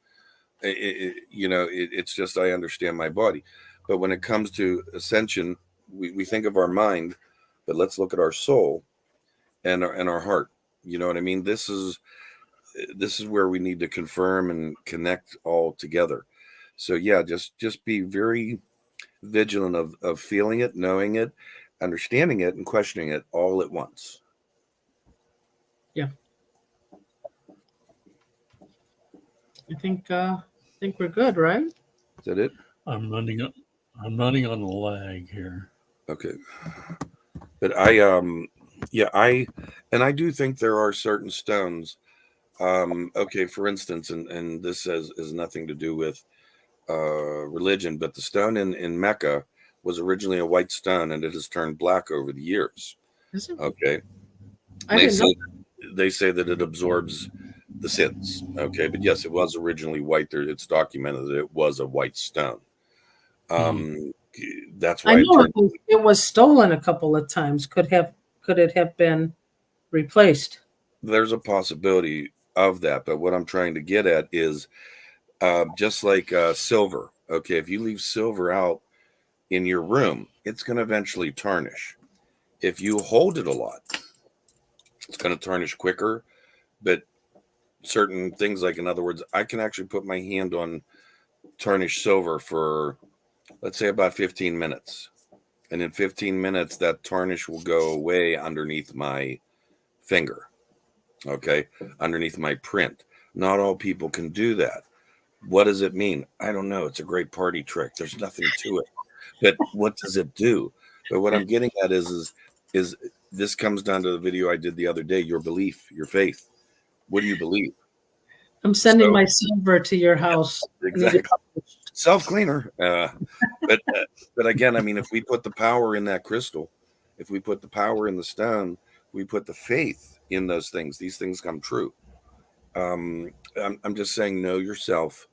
It's just, I understand my body. But when it comes to ascension, we think of our mind, but let's look at our soul and our heart. You know what I mean? This is where we need to confirm and connect all together. So yeah, just be very vigilant of feeling it, knowing it, understanding it, and questioning it all at once. Yeah. I think we're good, right? Is that it? I'm running on a lag here. Okay. But I do think there are certain stones. Okay, for instance, and this has nothing to do with religion, but the stone in Mecca was originally a white stone, and it has turned black over the years. Is it? Okay, I they didn't know. say that it absorbs the sins. Okay, but yes, it was originally white. There, it's documented that it was a white stone. That's I why it know turned. it was stolen a couple of times. Could it have been replaced? There's a possibility of that, but what I'm trying to get at is just like silver. Okay, if you leave silver out in your room, it's going to eventually tarnish. If you hold it a lot, it's going to tarnish quicker. But certain things, like in other words, I can actually put my hand on tarnished silver for, let's say, about 15 minutes. And in 15 minutes, that tarnish will go away underneath my finger. Okay, underneath my print. Not all people can do that. What does it mean? I don't know. It's a great party trick. There's nothing to it. But what does it do? But what I'm getting at is this comes down to the video I did the other day, your belief, your faith. What do you believe? I'm sending my silver to your house. Exactly. Self-cleaner. But again, I mean, if we put the power in that crystal, if we put the power in the stone, we put the faith in those things, these things come true. I'm just saying, know yourself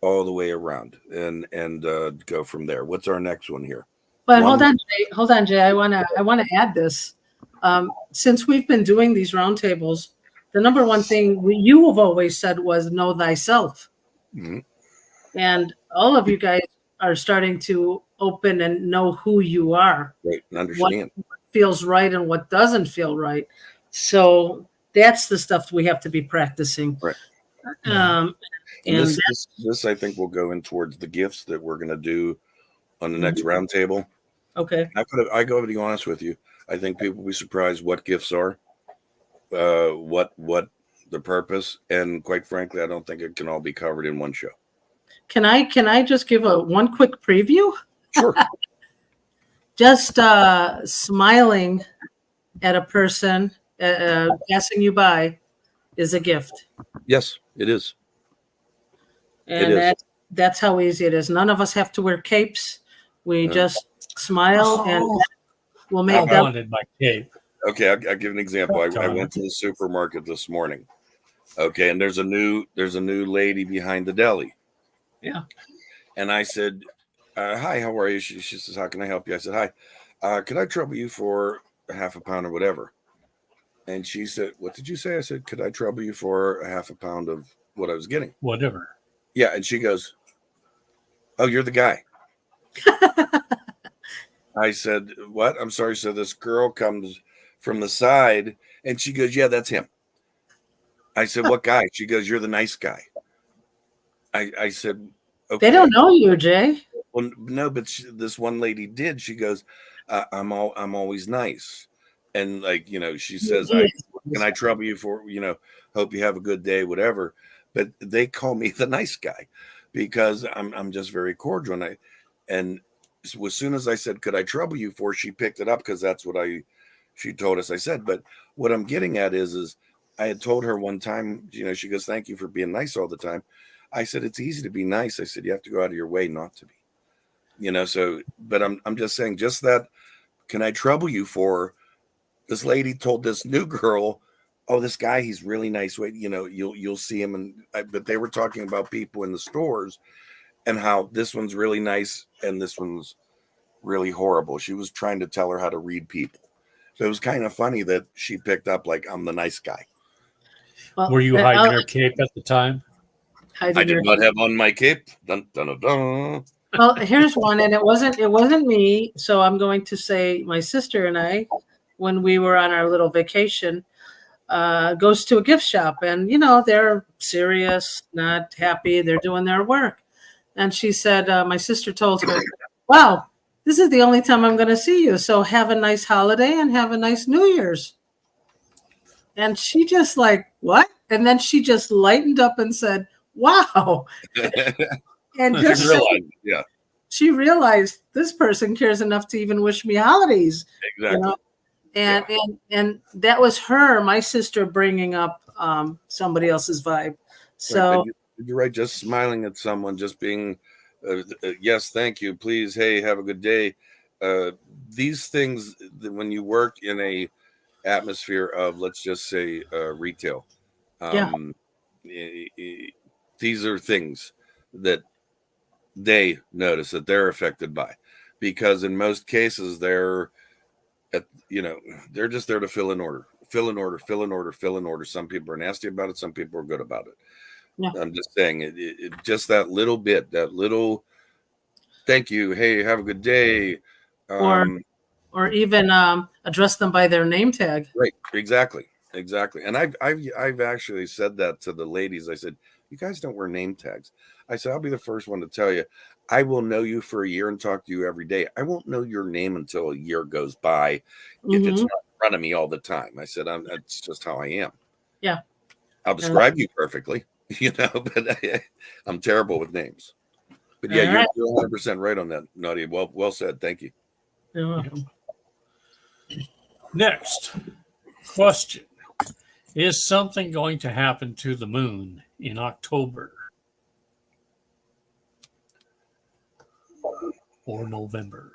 all the way around and go from there. What's our next one here? But hold on, Jay. I wanna add this. Since we've been doing these roundtables, the number one thing you have always said was know thyself. Mm-hmm. And all of you guys are starting to open and know who you are. Right, and understand what feels right and what doesn't feel right. So that's the stuff we have to be practicing. Right. And this I think will go in towards the gifts that we're going to do on the next roundtable. Okay. I go to be honest with you. I think people will be surprised what gifts are, what the purpose, and quite frankly, I don't think it can all be covered in one show. Can I just give one quick preview? Sure. Just smiling at a person passing you by is a gift. Yes, it is. And that's how easy it is. None of us have to wear capes. We just smile and we'll make I wanted my cape. Okay, I'll give an example. I went to the supermarket this morning. Okay, and there's a new lady behind the deli. Yeah. And I said, hi, how are you? She says, how can I help you? I said, hi, could I trouble you for a half a pound or whatever? And she said, what did you say? I said, could I trouble you for a half a pound of what I was getting? Whatever. Yeah, and she goes, oh, you're the guy. I said, what? I'm sorry. So this girl comes from the side and she goes, yeah, that's him. I said, what guy? She goes, you're the nice guy. I said, okay. They don't know you, Jay. Well, no, but this one lady did. She goes, I'm always nice. And like, she says, can I trouble you for, hope you have a good day, whatever. But they call me the nice guy because I'm just very cordial. And as soon as I said, could I trouble you for, she picked it up because that's what she told us I said. But what I'm getting at is I had told her one time, she goes, thank you for being nice all the time. I said, it's easy to be nice. I said, you have to go out of your way not to be, so, but I'm just saying just that, can I trouble you for, this lady told this new girl, oh, this guy, he's really nice. Wait, you'll see him. But they were talking about people in the stores and how this one's really nice and this one's really horrible. She was trying to tell her how to read people. So it was kind of funny that she picked up like, I'm the nice guy. Well, were you hiding your cape at the time? I did not have on my cape. Dun, dun, dun, dun. Well, here's one, and it wasn't me. So I'm going to say my sister and I, when we were on our little vacation, goes to a gift shop, and they're serious, not happy. They're doing their work, and she said, my sister told her, "Wow, this is the only time I'm going to see you. So have a nice holiday and have a nice New Year's." And she just like, what? And then she just lightened up and said, wow. And She just realized, yeah, she realized this person cares enough to even wish me holidays, exactly. you know. And that was her, my sister, bringing up somebody else's vibe. Right. So And you're right. Just smiling at someone, just being, yes, thank you, please, hey, have a good day. These things, when you work in a atmosphere of, let's just say, retail, yeah, these are things that they notice that they're affected by, because in most cases they're they're just there to fill in order. Some people are nasty about it, some people are good about it. yeah. I'm just saying it just that little bit, that little thank you, hey, have a good day. Or um or even address them by their name tag. right, exactly. And I've actually said that to the ladies. I said, you guys don't wear name tags. I said, I'll be the first one to tell you, I will know you for a year and talk to you every day. I won't know your name until a year goes by, if it's Mhm. not in front of me all the time. I said, that's just how I am. Yeah. I'll describe you perfectly, but I'm terrible with names. But yeah, All right. you're 100% right on that, Nadia. Well said. Thank you. You're welcome. Next question. Is something going to happen to the moon in October or November?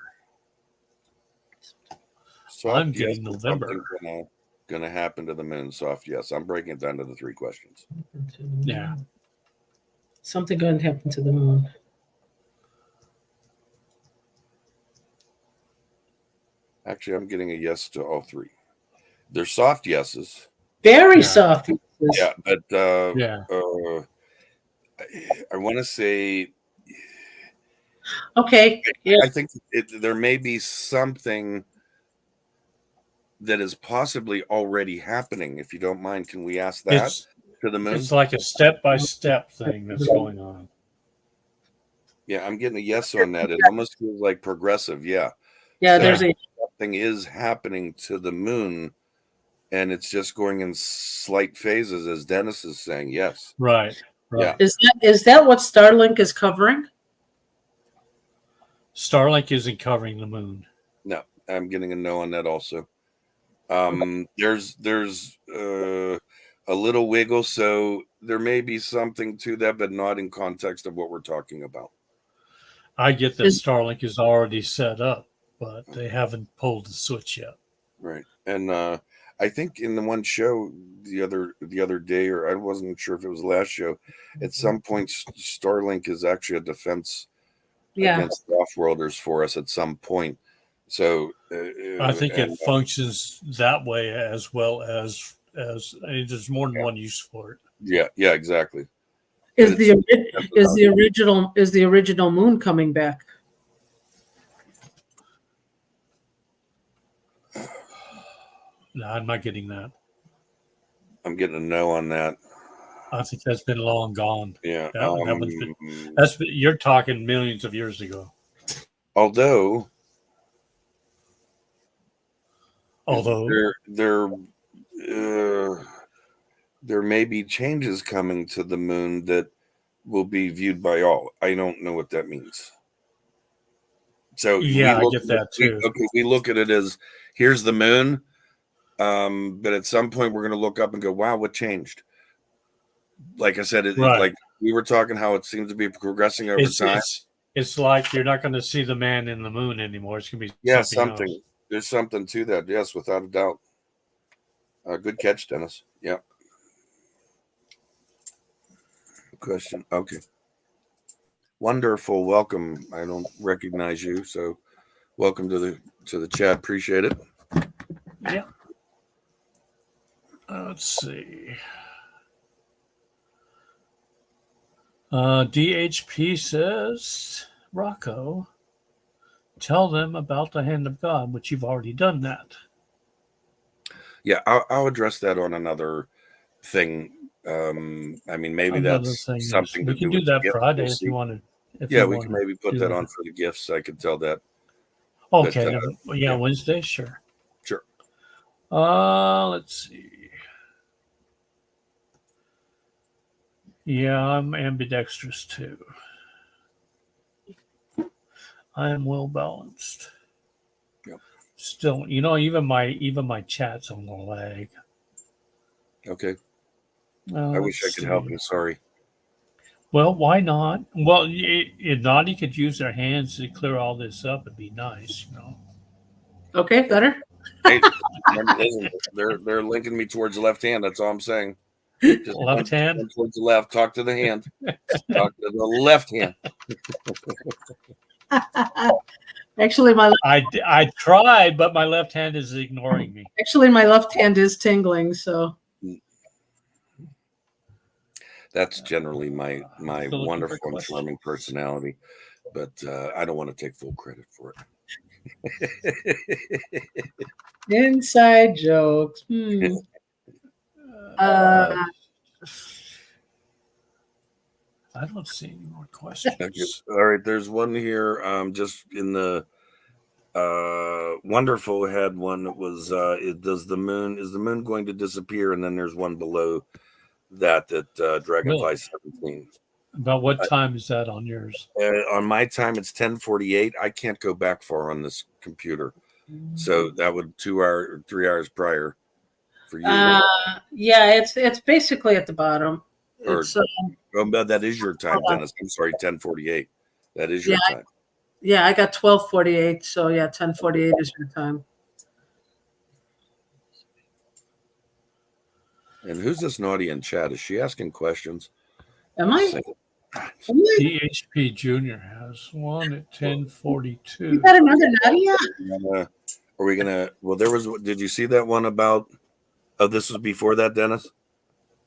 Soft I'm yes, getting is November. something gonna happen to the moon. Soft yes. I'm breaking it down to the 3 questions. Yeah. Something going to happen to the moon. Actually, I'm getting a yes to all 3. They're soft yeses. Very Yeah. soft. Yeah, but Yeah. I want to say, Okay. Yeah. I think there may be something that is possibly already happening. If you don't mind, can we ask that to the moon? It's like a step-by-step thing that's going on. Yeah, I'm getting a yes on that. It almost feels like progressive. Yeah. Yeah. So There's a something is happening to the moon, and it's just going in slight phases, as Dennis is saying. Yes. Right. Yeah. is that what Starlink is covering? Starlink isn't covering the moon. No, I'm getting a no on that also. There's a little wiggle, so there may be something to that, but not in context of what we're talking about. I get that Starlink is already set up, but they haven't pulled the switch yet. Right. And I think in the one show the other day, or I wasn't sure if it was the last show, at some point Starlink is actually a defense against off-worlders for us at some point. So I think it functions that way as well as there's more than one use for it. Yeah, exactly. Is the original moon coming back? No, I'm not getting that. I'm getting a no on that. I think that's been long gone. Yeah, you're talking millions of years ago. Although there may be changes coming to the moon that will be viewed by all. I don't know what that means. So yeah, I get that too. We look at it as here's the moon, but at some point we're going to look up and go, "Wow, what changed?" Like I said, like we were talking, how it seems to be progressing over time. It's like you're not going to see the man in the moon anymore. It's going to be something else. There's something to that. Yes, without a doubt. Good catch, Dennis. Yeah. Question. Okay. Wonderful. Welcome. I don't recognize you, so welcome to the chat. Appreciate it. Yeah. Let's see. DHP says, Rocco, tell them about the hand of God, which you've already done that. Yeah, I'll address that on another thing. I mean, maybe that's something we can do that Friday if you want to. Yeah, we can maybe put that on for the gifts. I could tell that. Okay. But, Wednesday, sure. Sure. Let's see. Yeah, I'm ambidextrous too. I am well balanced. Yep. Still, even my chat's on the lag. Okay. I wish I could help you. Sorry. Well, why not? Well, if Naughty could use their hands to clear all this up, it'd be nice, Okay, better. Hey, they're linking me towards the left hand. That's all I'm saying. Just Left hand? one towards the left. Talk to the hand. Talk to the left hand. Actually, I tried, but my left hand is ignoring me. Actually, my left hand is tingling, so. That's generally my wonderful and charming personality, but I don't want to take full credit for it. Inside jokes. I don't see any more questions. Okay. All right, there's one here. Just in the wonderful had one that was is the moon going to disappear? And then there's one below that Dragonfly Really? 17. About what time is that on yours? On my time, it's 10:48. I can't go back far on this computer, so that would 3 hours prior for you. Yeah, it's basically at the bottom. It's that is your time, Dennis. I'm sorry, 10:48. That is your time. I got 12:48, so yeah, 10:48 is your time. And who's this naughty in chat? Is she asking questions? Am I? DHP Junior has one at 10:42. You got another Nadia? Are we gonna? Well, did you see that one about? Oh, this was before that, Dennis.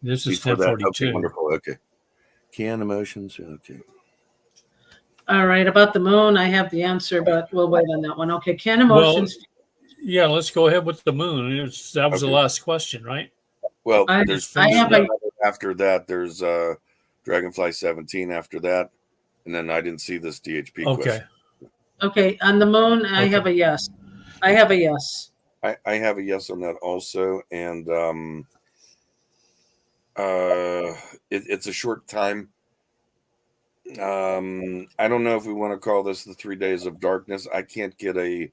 This is 10:42. Okay, wonderful. Okay. Can emotions? Okay. All right, about the moon, I have the answer, but we'll wait on that one. Okay, can emotions? Well, yeah, let's go ahead with the moon. That was the last question, right? Well, after that, there's Dragonfly 17 after that, and then I didn't see this DHP question. Okay, on the moon, I have a yes. I have a yes. I have a yes on that also, and it's a short time. I don't know if we want to call this the 3 days of darkness. I can't get a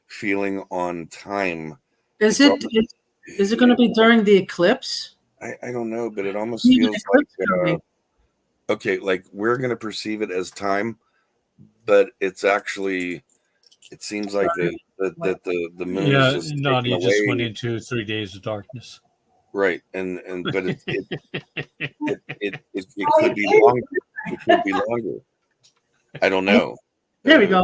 feeling on time. Is it going to be during the eclipse? I don't know, but it almost feels like okay, like we're going to perceive it as time, but it's actually, it seems like the moon is just no, you just went into 3 days of darkness, right? And but it could be longer. It could be longer. I don't know. There we go.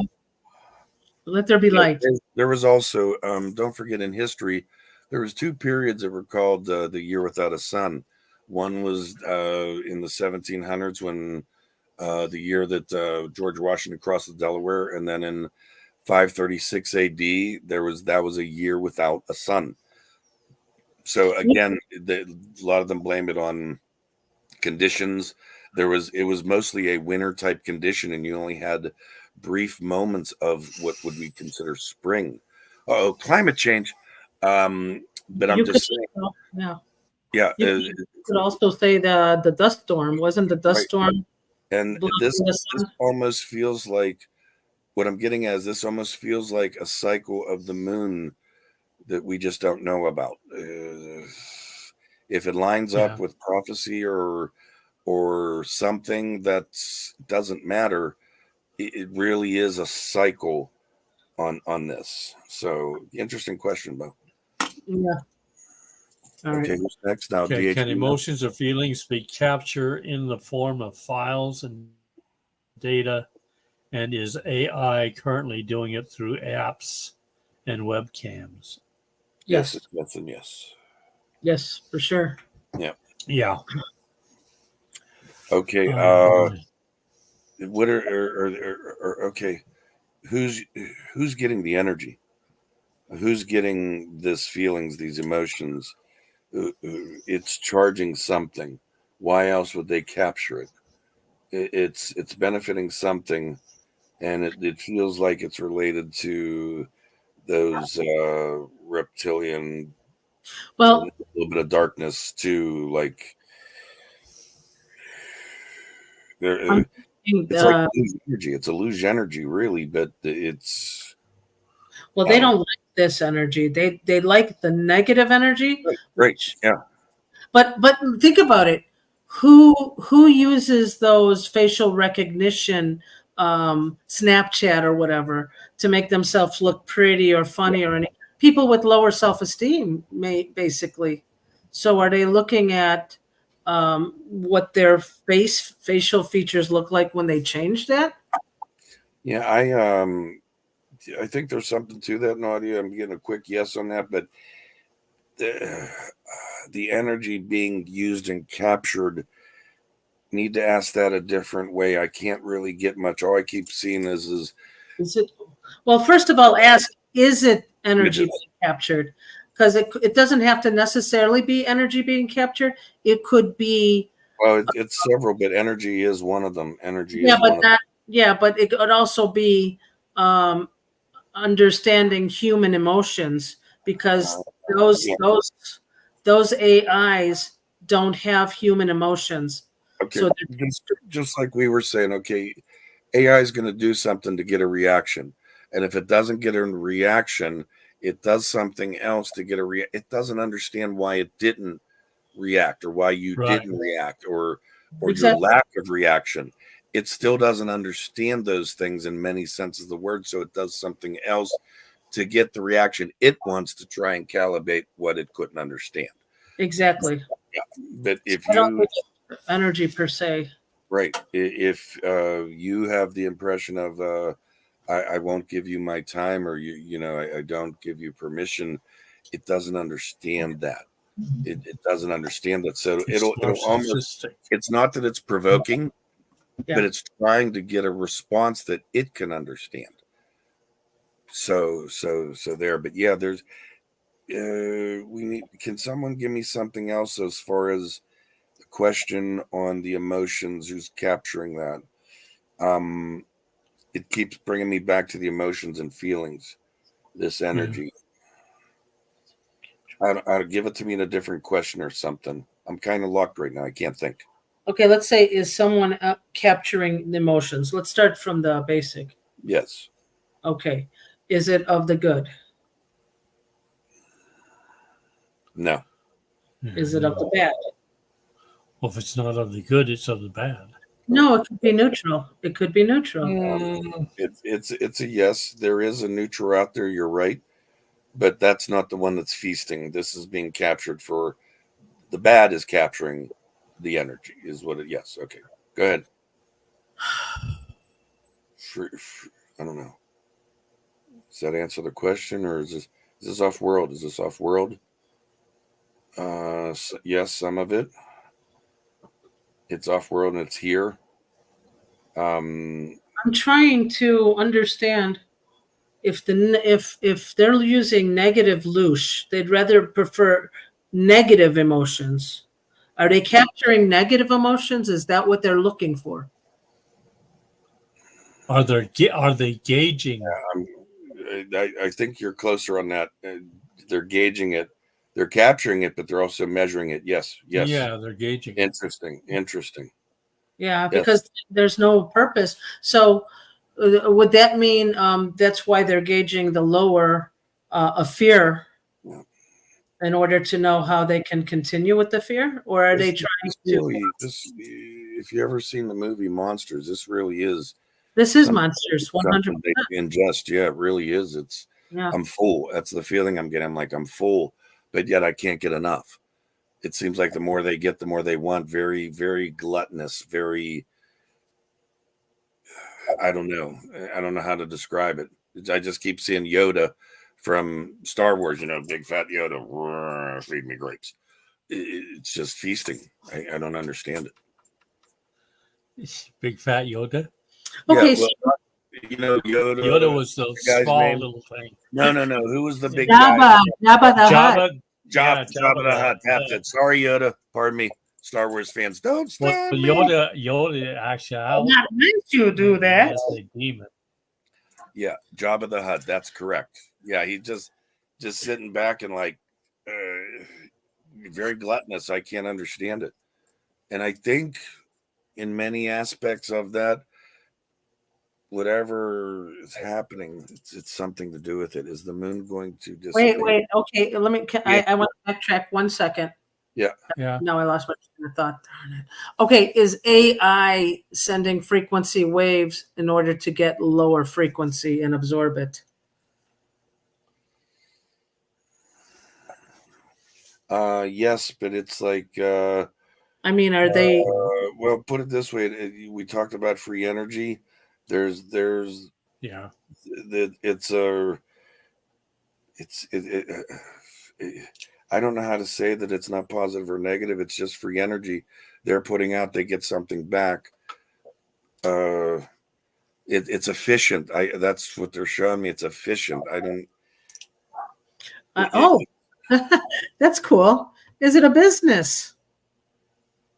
Let there be light. There was also don't forget, in history there was 2 periods that were called the year without a sun. One was in the 1700s when the year that George Washington crossed the Delaware, and then in 536 AD that was a year without a sun. So again, a lot of them blame it on conditions. It was mostly a winter type condition, and you only had brief moments of what would we consider spring. Climate change. But I'm just saying. Yeah. You could also say the dust storm. Wasn't the dust storm? And this almost feels like, what I'm getting at is this almost feels like a cycle of the moon that we just don't know about. If it lines up with prophecy or something that doesn't matter, it really is a cycle on this. So interesting question, Bo. Yeah. All right. Who's next now? Okay, can emotions or feelings be captured in the form of files and data? And is AI currently doing it through apps and webcams? Yes. Yes. Yes, for sure. Yeah. Yeah. Okay. What are okay? Who's getting the energy? Who's getting this feelings, these emotions? It's charging something. Why else would they capture it? It's benefiting something, and it feels like it's related to those reptilian. Well, a little bit of darkness too, like It's like lose energy. It's a lose energy, really, but it's they don't like this energy. They like the negative energy. Right. Yeah. But think about it. Who uses those facial recognition Snapchat or whatever to make themselves look pretty or funny or anything? People with lower self-esteem basically. So are they looking at what their facial features look like when they change that? Yeah, I think there's something to that, Nadia. I'm getting a quick yes on that, but the energy being used and captured, need to ask that a different way. I can't really get much. All I keep seeing is it, well, first of all, ask, is it energy being captured? Because it doesn't have to necessarily be energy being captured. It could be. Well, it's several, but energy is one of them. Energy Yeah, is but one of them. Yeah, but it could also be understanding human emotions, because those AIs don't have human emotions. Okay, So just like we were saying, okay, AI is going to do something to get a reaction, and if it doesn't get a reaction, it does something else to get a reaction. It doesn't understand why it didn't react, or why you didn't react, or your lack of reaction. It still doesn't understand those things in many senses of the word, so it does something else to get the reaction it wants to try and calibrate what it couldn't understand. Exactly. Yeah. But if you energy per se, right, if you have the impression of I won't give you my time, or I don't give you permission, it doesn't understand that. It doesn't understand that. So it'll almost, it's not that it's provoking, but it's trying to get a response that it can understand. So there. But yeah, there's can someone give me something else as far as the question on the emotions, who's capturing that? It keeps bringing me back to the emotions and feelings, this energy. I'll give it to me in a different question or something. I'm kind of locked right now. I can't think. Okay, let's say, is someone capturing the emotions? Let's start from the basic. Yes. Okay. Is it of the good? No. Is it of the bad? Well, if it's not of the good, it's of the bad. No, it could be neutral. It could be neutral. It's a yes. There is a neutral out there. You're right. But that's not the one that's feasting. This is being captured for the bad is capturing the energy, is what it. Yes. Okay. Go ahead. I don't know. Does that answer the question, or is this off world? Is this off world? Yes, some of it. It's off world and it's here. I'm trying to understand if they're using negative loosh, they'd rather prefer negative emotions. Are they capturing negative emotions? Is that what they're looking for? Are they gauging? I think you're closer on that. They're gauging it. They're capturing it, but they're also measuring it. Yes. Yeah, they're gauging. Interesting. Yeah, because there's no purpose. So would that mean that's why they're gauging the lower of fear in order to know how they can continue with the fear? Or are they trying to? If you ever seen the movie Monsters, this really is. This is Monsters, 100%. They ingest. Yeah, it really is. I'm full. That's the feeling I'm getting. I'm like, I'm full, but yet I can't get enough. It seems like the more they get, the more they want. Very, very gluttonous. Very, I don't know. I don't know how to describe it. I just keep seeing Yoda from Star Wars, big fat Yoda, feed me grapes. It's just feasting. I don't understand it. Big fat Yoda. Okay, yeah, well, Yoda. Yoda was the small little thing. No. Who was the big guy? Jabba the Hutt. Jabba the Hutt. That's it. Sorry, Yoda. Pardon me, Star Wars fans. Don't stop me. Yoda actually. I'm not meant to do that. A demon. Yeah, Jabba the Hutt. That's correct. Yeah, he just sitting back and like very gluttonous. I can't understand it, and I think in many aspects of that, whatever is happening, it's something to do with it. Is the moon going to disappear? Wait. Okay, let me. Yeah. I want to backtrack 1 second. Yeah. No, I lost my train of thought. Darn it. Okay, is AI sending frequency waves in order to get lower frequency and absorb it? Yes, but it's like I mean, are they? well, put it this way: we talked about free energy. There's Yeah. it's a it's I don't know how to say that it's not positive or negative. It's just free energy they're putting out. They get something back. It's efficient. That's what they're showing me. It's efficient. I don't. Oh, that's cool. Is it a business?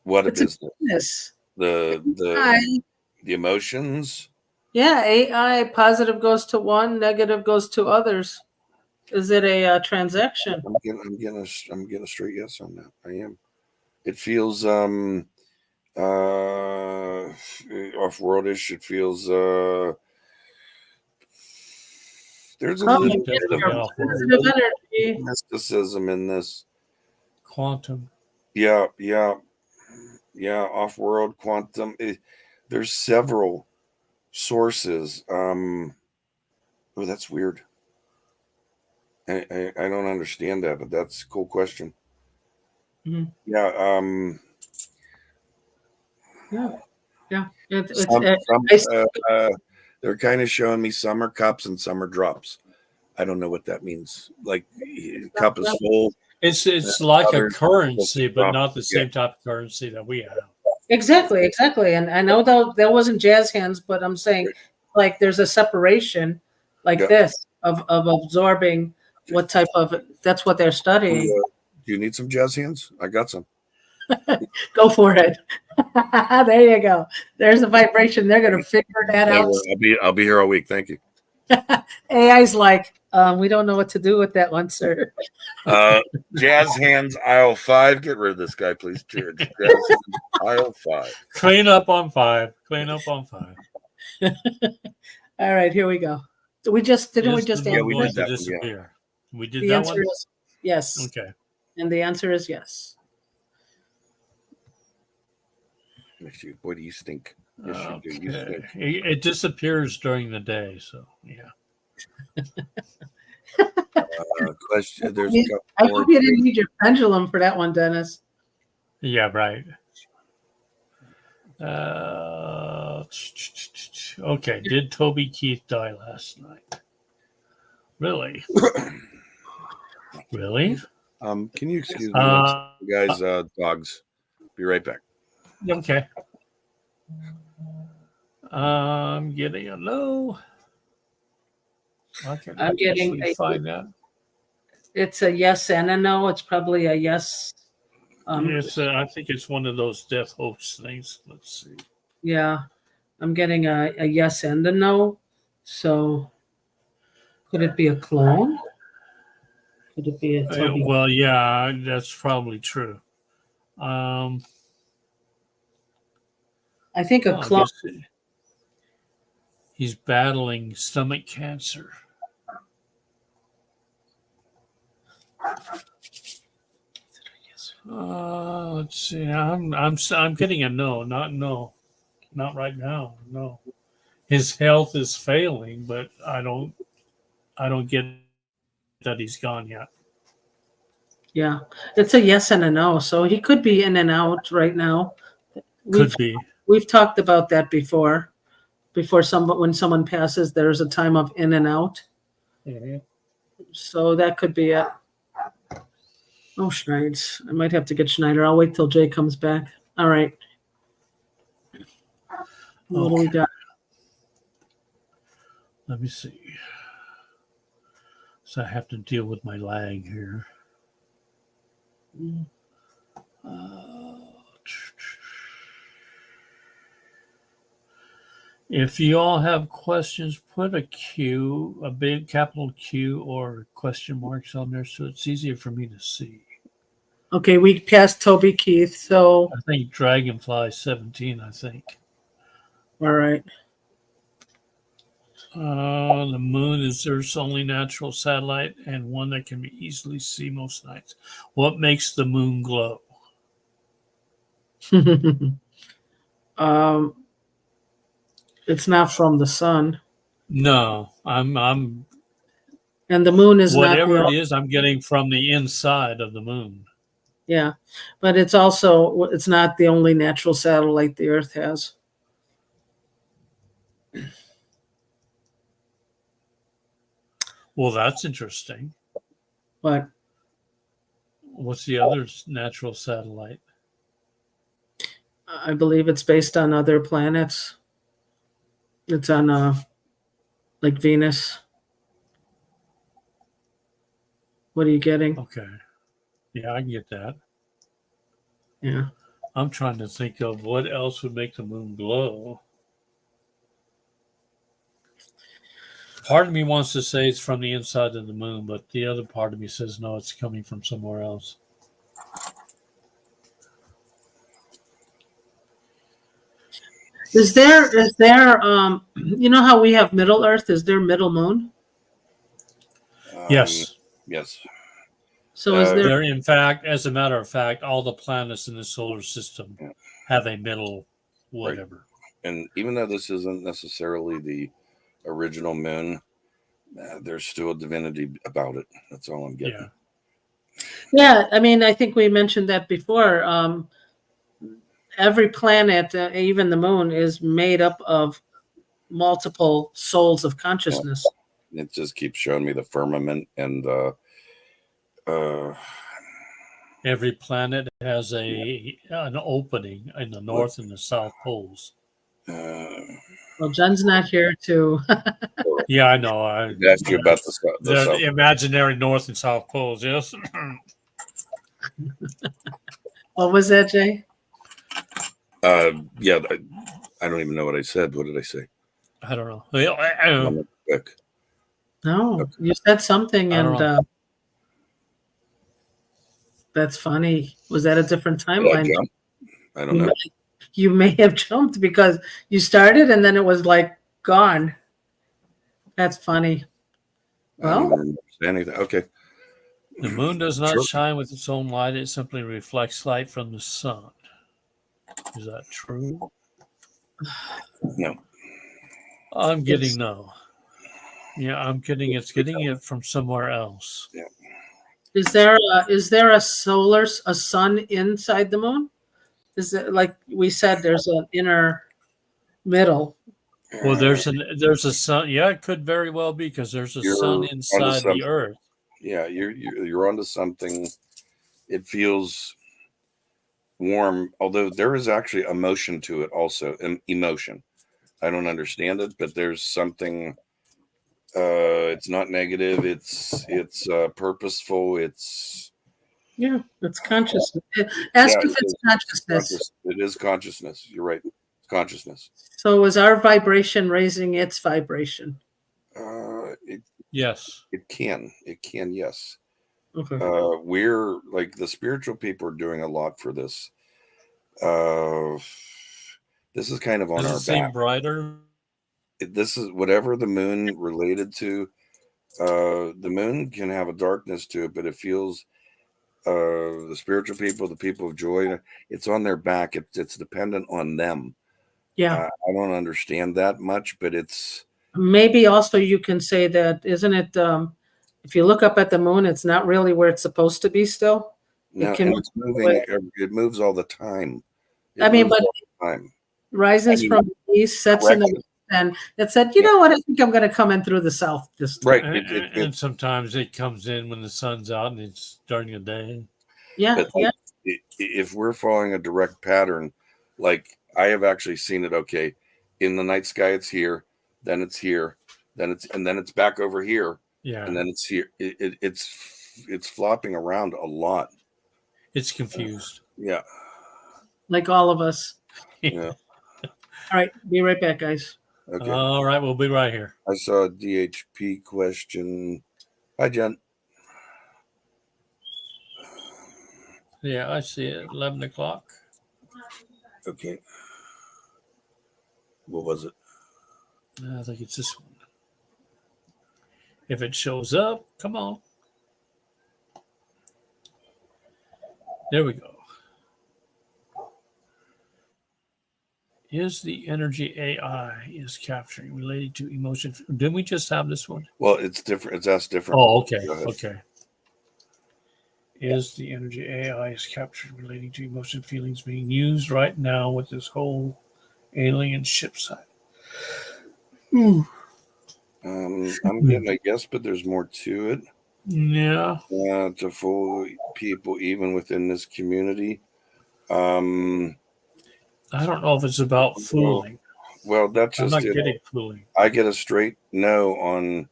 What a It's a business. business. The emotions. Yeah, AI positive goes to one, negative goes to others. Is it a transaction? I'm getting a straight yes on that. I am. It feels off-worldish. It feels there's a little bit of positive energy. mysticism in this. Quantum. Yeah, off-world quantum. There's several sources. Oh, that's weird. I don't understand that, but that's a cool question. Mhm. Yeah. Yeah. They're kind of showing me some are cups and some are drops. I don't know what that means. Like cup is full. It's like a others currency, but drop. not the same type of currency that we have. Exactly. And I know that wasn't jazz hands, but I'm saying like there's a separation like this of absorbing what type of, that's what they're studying. Do you need some jazz hands? I got some. Go for it. There you go. There's a vibration. They're going to figure that out. I'll be here all week. Thank you. AI's like, we don't know what to do with that one, sir. Jazz hands aisle 5. Get rid of this guy, please. Jazz hands, aisle 5. Clean up on 5. Clean up on 5. All right, here we go. We just didn't. We just Yeah, we did to that. disappear. Yeah. We did the that answer one. is yes. Okay. And the answer is yes. What do you stink? Yes, Okay. you do. You stink. It disappears during the day, so yeah. Question. There's I hope you didn't need your pendulum for that one, Dennis. Yeah, right. Okay. Did Toby Keith die last night? Really? Really? Can you excuse me, guys? Dogs. Be right back. Okay. I'm getting a no. I'm getting find that. It's a yes and a no. It's probably a yes. I think it's one of those death hopes things. Let's see. Yeah, I'm getting a yes and a no. So, could it be a clone? Could it be a Toby? Well, yeah, that's probably true. I think a clone. He's battling stomach cancer. Let's see. I'm getting a no. Not right now. No, his health is failing, but I don't get that he's gone yet. Yeah, it's a yes and a no. So he could be in and out right now. We've talked about that before. When someone passes, there's a time of in and out. Mm-hmm. So that could be it. Oh, Schneider. I might have to get Schneider. I'll wait till Jay comes back. All right. What do we got? Let me see. So I have to deal with my lag here. If you all have questions, put a Q, a big capital Q or question marks on there so it's easier for me to see. Okay, we passed Toby Keith, so I think Dragonfly 17, I think. all right. The moon is Earth's only natural satellite and one that can be easily seen most nights. What makes the moon glow? um, it's not from the sun, No, I'm and the moon is not whatever the it is, I'm getting from the inside of the moon. yeah, but it's not the only natural satellite the Earth has. Well, that's interesting. But What's the other natural satellite? I believe it's based on other planets. It's on like Venus. What are you getting? Okay. Yeah, I can get that. Yeah. I'm trying to think of what else would make the moon glow. Part of me wants to say it's from the inside of the moon, but the other part of me says no, it's coming from somewhere else. Is there you know how we have Middle Earth? Is there Middle Moon? Yes. Yes. So is there There, in fact, as a matter of fact, all the planets in the solar system Yeah. have a middle whatever. And even though this isn't necessarily the original moon, there's still a divinity about it. That's all I'm getting. Yeah, I mean, I think we mentioned that before. Every planet, even the moon, is made up of multiple souls of consciousness. It just keeps showing me the firmament and Every planet has an opening in the north and the south poles. Well, Jen's not here to. Yeah, I know. I asked you about the the imaginary north and south poles. Yes. What was that, Jay? Yeah, I don't even know what I said. What did I say? I don't know. Quick. No, you said something, I don't and know. that's funny. Was that a different Did I timeline? jump? I don't know. You may have jumped because you started and then it was like gone. That's funny. I don't Well, even understand anything. Okay. The moon does not Sure. shine with its own light. It simply reflects light from the sun. Is that true? No. I'm getting no. Yeah, I'm getting it's getting it from somewhere else. Yeah. is there a sun inside the moon? Is it like we said? There's an inner middle. Well, there's a sun. Yeah, it could very well be because there's a You're sun onto inside something. the Earth. Yeah, you're onto something. It feels warm, although there is actually emotion to it also. Emotion. I don't understand it, but there's something. It's not negative. It's purposeful. It's consciousness. Ask if it it's is consciousness. It is consciousness. You're right. It's consciousness. So is our vibration raising its vibration? Yes. It can. Yes. Okay. We're like the spiritual people are doing a lot for this. This is kind of on Does our it seem back. brighter? This is whatever the moon related to. The moon can have a darkness to it, but it feels the spiritual people, the people of joy, it's on their back. It's dependent on them. Yeah. I don't understand that much, but it's Maybe also you can say that, isn't it? If you look up at the moon, it's not really where it's supposed to be still. no, can and it's moving. It moves all the time. I mean, but time. rises from the east, sets in the west, and it said, you know what? I think I'm going to come in through the south this time. Right. And sometimes it comes in when the sun's out and it's during the day. Yeah. But Yeah. If we're following a direct pattern, like I have actually seen it. Okay, in the night sky, it's here, then it's here, then it's back over here, Yeah. and then it's here. It's flopping around a lot. It's confused. Yeah. Like all of us. Yeah. All right. Be right back, guys. Okay. All right. We'll be right here. I saw a DHP question. Hi, Jen. Yeah, I see it. 11 o'clock. Okay. What was it? I think it's this one. If it shows up, come on. There we go. Is the energy AI is capturing related to emotion? Didn't we just have this one? Well, it's different. It's asked different. Oh, okay. Go ahead. Okay. Is the energy AI is captured relating to emotion feelings being used right now with this whole alien ship site? I'm getting a yes, but there's more to it. Yeah. To fool people even within this community. I don't know if it's about fooling. Well, that's I'm just not it. getting fooling. I get a straight no on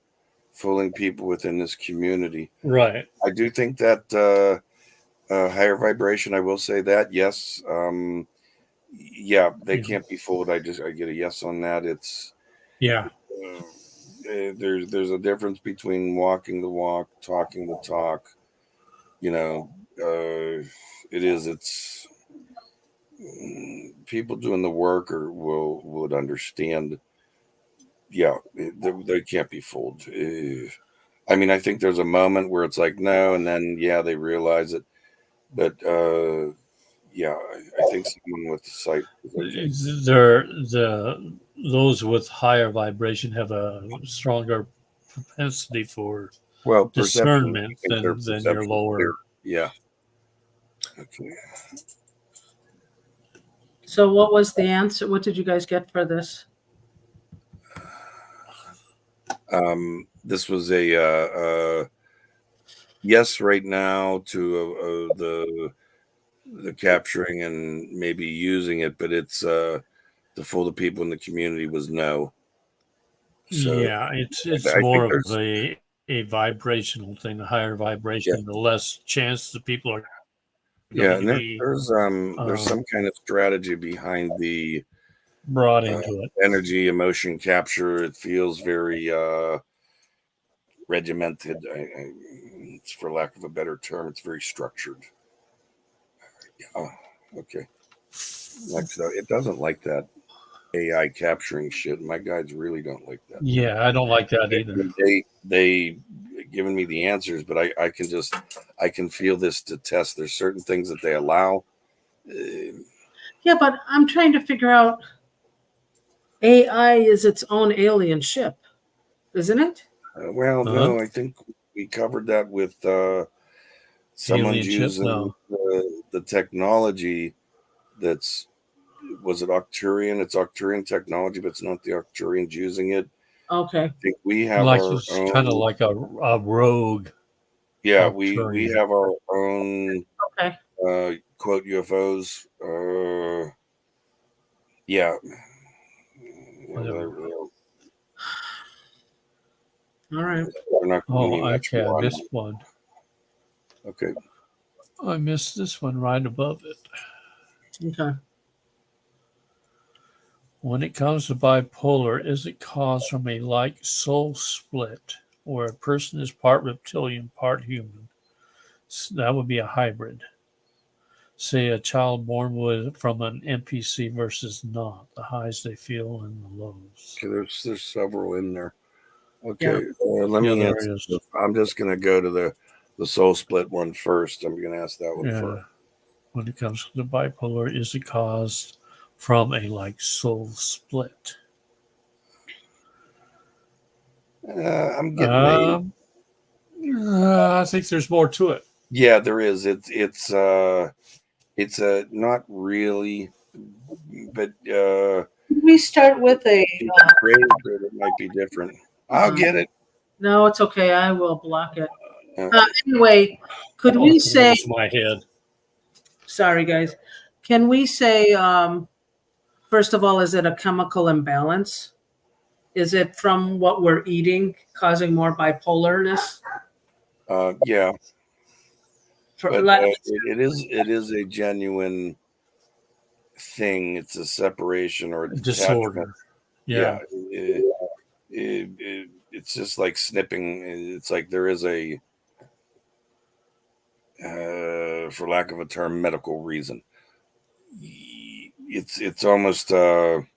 fooling people within this community. Right. I do think that higher vibration, I will say that, yes. Yeah, they can't be fooled. I get a yes on that. It's Yeah. there's a difference between walking the walk, talking the talk. You know, it's people doing the work or would understand. Yeah, they can't be fooled. I mean, I think there's a moment where it's like no, and then yeah, they realize it. But yeah, I think someone with the sight is okay. Those with higher vibration have a stronger propensity for Well, perception. discernment I think their than your perception is clear. lower. Yeah. Okay. So what was the answer? What did you guys get for this? This was a yes right now to the capturing and maybe using it, but it's to fool the people in the community was no. So Yeah, it's I more think of a vibrational thing. The higher yeah, vibration, the less chance the people are yeah, going to and be there's some kind of strategy behind the brought into it. energy emotion capture. It feels very regimented. It's for lack of a better term, it's very structured. Yeah. Okay. Next up, it doesn't like that AI capturing shit. My guides really don't like that. Yeah, I don't like that either. They given me the answers, but I can feel this to test. There's certain things that they allow. Yeah, but I'm trying to figure out AI is its own alien ship, isn't it? Well, Uh-huh. no, I think we covered that with someone's Alien ship? using No. the technology that's was it Arcturian? It's Arcturian technology, but it's not the Arcturians using it. Okay. I think we have Like our it's own. kind of like a rogue. Yeah, we Arcturian. have our own Okay. quote UFOs. Yeah. All right. We're not giving me Oh, much okay. I more on missed that. one. Okay. I missed this one right above it. Okay. When it comes to bipolar, is it caused from a like soul split, or a person is part reptilian, part human? That would be a hybrid. Say a child born with from an NPC versus not, the highs they feel and the lows. Okay, there's several in there. Okay, Yeah. let Yeah, me there answer. is. I'm just going to go to the soul split one first. I'm going to ask that one Yeah. first. When it comes to bipolar, is it caused from a like soul split? I'm getting I think there's more to it. yeah, there is. It's a not really, but We start with a. it's great, but it might be different. I'll get it. No, it's okay. I will block it. Uh, Anyway, could we say? Lose my head. Sorry, guys. Can we say? First of all, is it a chemical imbalance? Is it from what we're eating causing more bipolarness? yeah, For, but let, it is a genuine thing. It's a separation or a detachment. Disorder. Yeah. It's just like snipping. It's like there is a for lack of a term, medical reason. It's almost very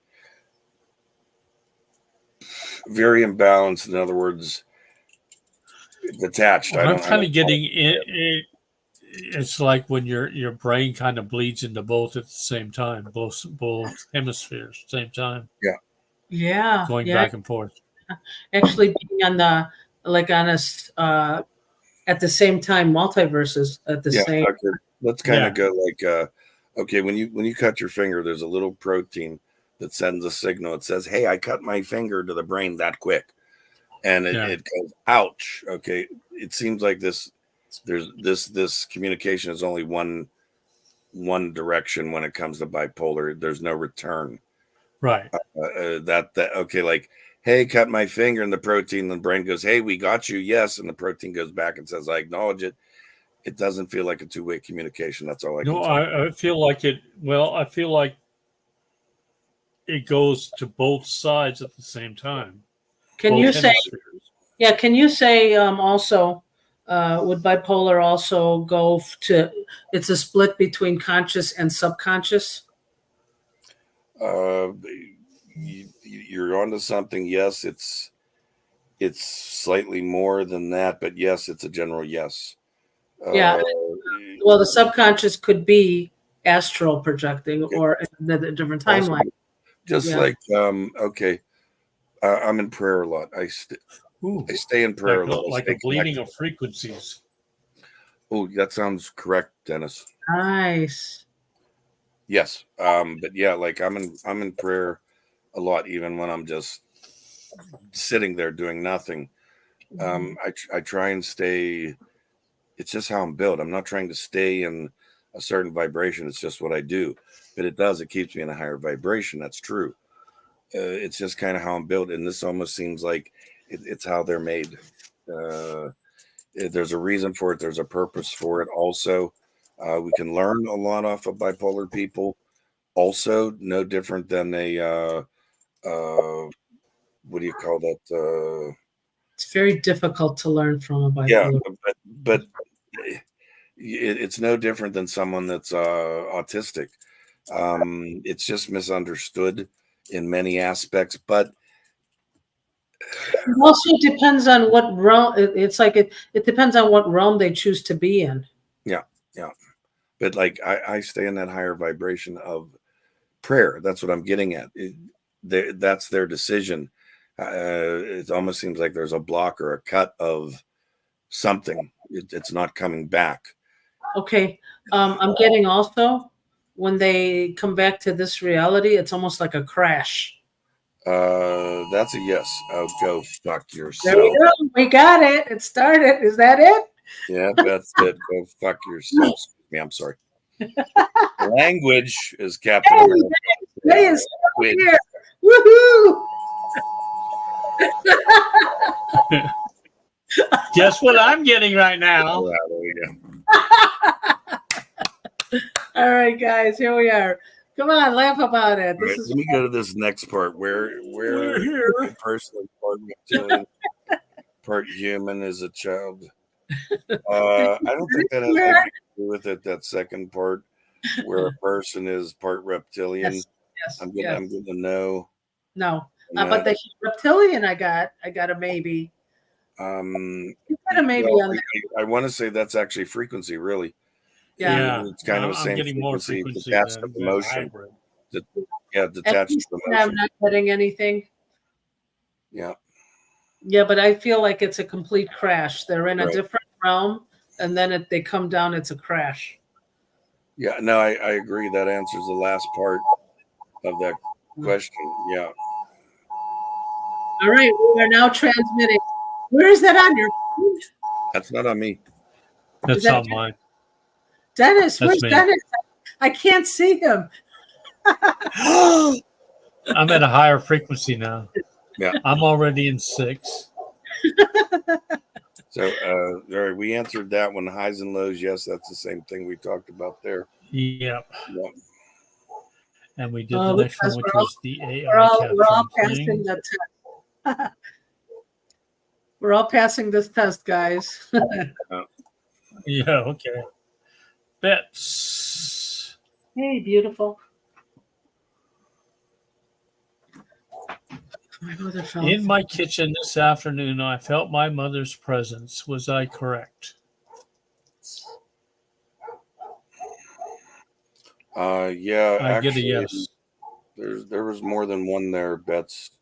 imbalanced. In other words, detached. Well, I'm kind I of getting it. It's like when your brain kind of bleeds into both at the same time, both hemispheres, same time, Yeah. going Yeah. back and forth. Actually being on the at the same time multiverses at the same. Okay. Let's kind of go like okay, when you cut your finger, there's a little protein that sends a signal. It says, "Hey, I cut my finger," to the brain that quick, and it goes, "Ouch." Okay, it seems like this communication is only one direction when it comes to bipolar. There's no return. Right. That okay, like, "Hey, cut my finger," and the protein, the brain goes, "Hey, we got you, yes," and the protein goes back and says, "I acknowledge it." It doesn't feel like a two-way communication. That's all I can No, say. I feel like it. Well, I feel like it goes to both sides at the same time. Can both you say? hemispheres. Yeah. Can you say also? Would bipolar also go to? It's a split between conscious and subconscious. You're onto something. Yes, it's slightly more than that, but yes, it's a general yes. Yeah. Well, the subconscious could be astral projecting or a different timeline. Just like okay, I'm in prayer a lot. I stay in prayer a lot. Like a bleeding of frequencies. Oh, that sounds correct, Dennis. Nice. Yes, but yeah, like I'm in prayer a lot, even when I'm just sitting there doing nothing. I try and stay. It's just how I'm built. I'm not trying to stay in a certain vibration. It's just what I do. But it does. It keeps me in a higher vibration. That's true. It's just kind of how I'm built. And this almost seems like it's how they're made. There's a reason for it. There's a purpose for it. Also, we can learn a lot off of bipolar people. Also, no different than what do you call that? It's very difficult to learn from a bipolar. Yeah, but it's no different than someone that's autistic. It's just misunderstood in many aspects, but it also depends on what realm. It's like it depends on what realm they choose to be in. Yeah. But like I stay in that higher vibration of prayer. That's what I'm getting at. That's their decision. It almost seems like there's a block or a cut of something. It's not coming back. Okay. I'm getting also when they come back to this reality, it's almost like a crash. That's a yes. I'll go fuck yourself. There we go. We got it. It started. Is that it? Yeah, that's it. Go fuck yourself. Excuse me. I'm sorry. Language is Captain America. Hey, it's here. Woohoo! Guess what I'm getting right now? All right, guys, here we are. Come on, laugh about it. Right, let me go to this next part where the person is part reptilian, part human as a child. I don't think that has anything to do with it. That second part where a person is part reptilian. Yes. I'm gonna know. No, but the reptilian, I got a maybe. You got a maybe on that. I want to say that's actually frequency, really. Yeah, it's kind of the same getting more frequency, detached than emotion. Detached emotion. I'm not getting anything. Yeah, but I feel like it's a complete crash. They're in a different realm, and then they come down. It's a crash. Yeah, no, I agree. That answers the last part of that question. Yeah. All right, we are now transmitting. Where is that on your phone? That's not on me. That's on mine. Dennis, where's Dennis? I can't see him. I'm at a higher frequency now. Yeah. I'm already in 6. So, all right, we answered that one. Highs and lows, yes, that's the same thing we talked about there. Yep. Yeah. And we did the next one, which was the AI we're all passing the test. We're all passing this test, guys. Yeah, okay. Bets. Hey, beautiful. My mother fell. In my kitchen this afternoon, I felt my mother's presence. Was I correct? Yeah, I get a actually, yes. there was more than one there, Bets.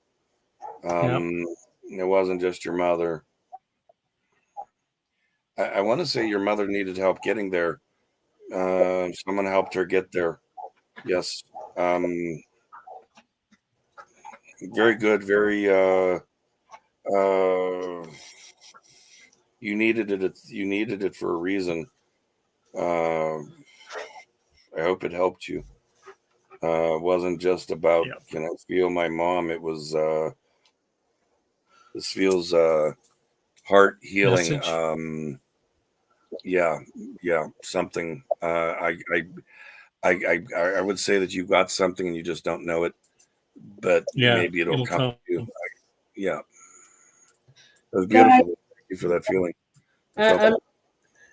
It wasn't just your mother. I want to say your mother needed help getting there. Someone helped her get there. Yes. Very good. Very. You needed it. You needed it for a reason. I hope it helped you. It wasn't just about Yep. can I feel my mom. It was. This feels heart healing. Message. Yeah, something. I would say that you got something and you just don't know it, but Yeah, maybe it'll come come. to you. Yeah, it was Guys, beautiful. Thank you for that feeling. I felt I'm, that.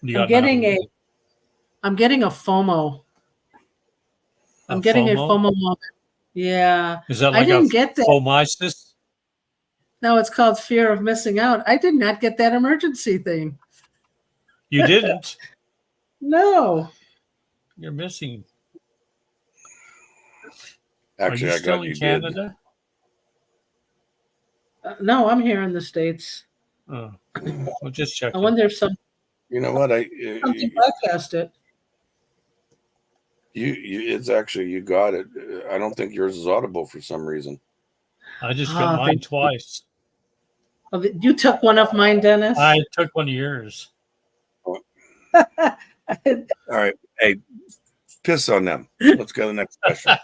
You I'm got getting nothing. I'm getting a FOMO. I'm getting a FOMO moment. Yeah. Is that I like didn't a get that. FOMIasis? No, it's called fear of missing out. I did not get that emergency thing. You didn't. No. You're missing. Actually, Are you I still got in you Canada? No, I'm here in the States. Oh, well, just I checking. wonder if did. You know what? something broadcast it. It's actually you got it. I don't think yours is audible for some reason. I just got mine twice. Oh, you took one of mine, Dennis? I took one of yours. All right. Hey, piss on them. Let's go to the next question.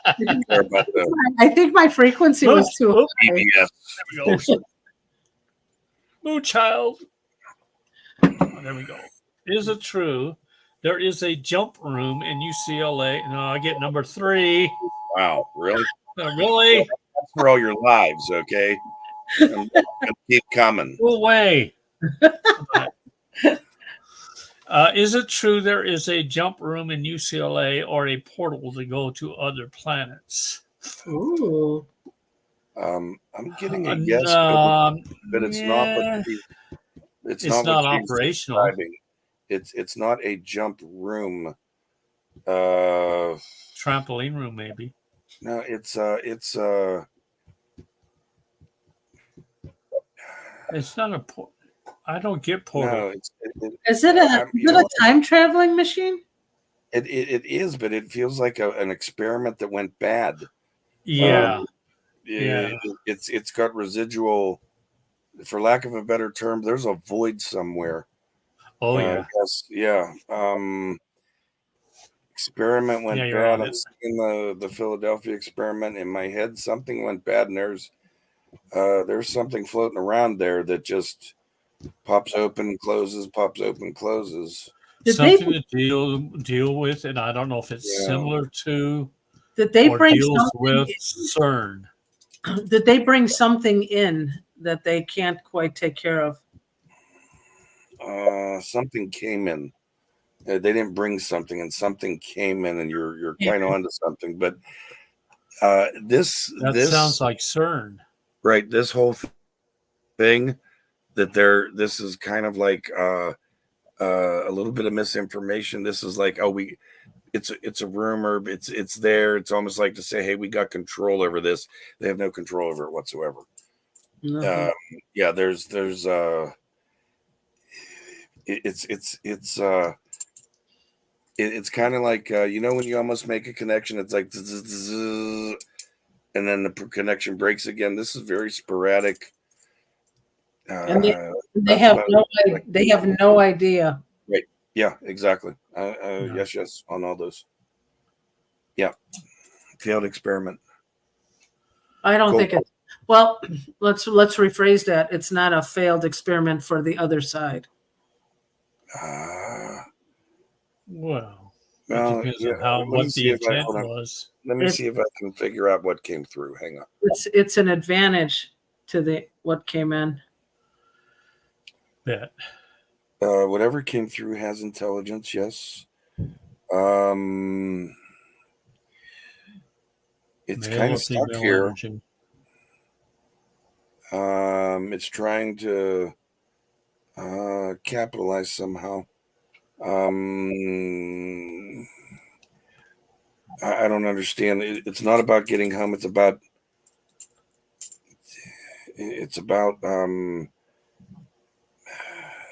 I think my frequency was too high. Yes. There we go. Moo child. Oh, there we go. Is it true there is a jump room in UCLA? No, I get number 3. Wow, really? Really? That's for all your lives, okay? I'm gonna keep coming. Go away. Is it true there is a jump room in UCLA or a portal to go to other planets? Ooh. I'm getting a yes, but it's not what it's not operational. It's not a jump room. Trampoline room, maybe. No, it's not a port. I don't get portal. No, is it a time traveling machine? It is, but it feels like an experiment that went bad. Yeah. It's got residual, for lack of a better term, there's a void somewhere. Oh yeah. Yes, yeah. Experiment went bad. I'm seeing the Philadelphia experiment in my head. Something went bad, and there's something floating around there that just pops open, closes, pops open, closes. Something to deal with, and I don't know if it's similar to. Did they bring deals with CERN? Did they bring something in that they can't quite take care of? Something came in. They didn't bring something, and something came in, and you're kind of onto something. But this sounds like CERN, right? This whole thing that this is kind of like a little bit of misinformation. This is like, it's a rumor. It's there. It's almost like to say, hey, we got control over this. They have no control over it whatsoever. Yeah, there's it's kind of like when you almost make a connection, it's like and then the connection breaks again. This is very sporadic. And they have no idea. Right. Yeah, exactly. Yes, on all those. Yeah. Failed experiment. I don't think it's well, let's rephrase that. It's not a failed experiment for the other side. Well, it depends on what the intent was. Let me see if I can figure out what came through. Hang on. It's an advantage to what came in. Bet. Whatever came through has intelligence, yes. It's Male kind or of stuck female here. energy? It's trying to capitalize somehow. I don't understand. It's not about getting home. It's about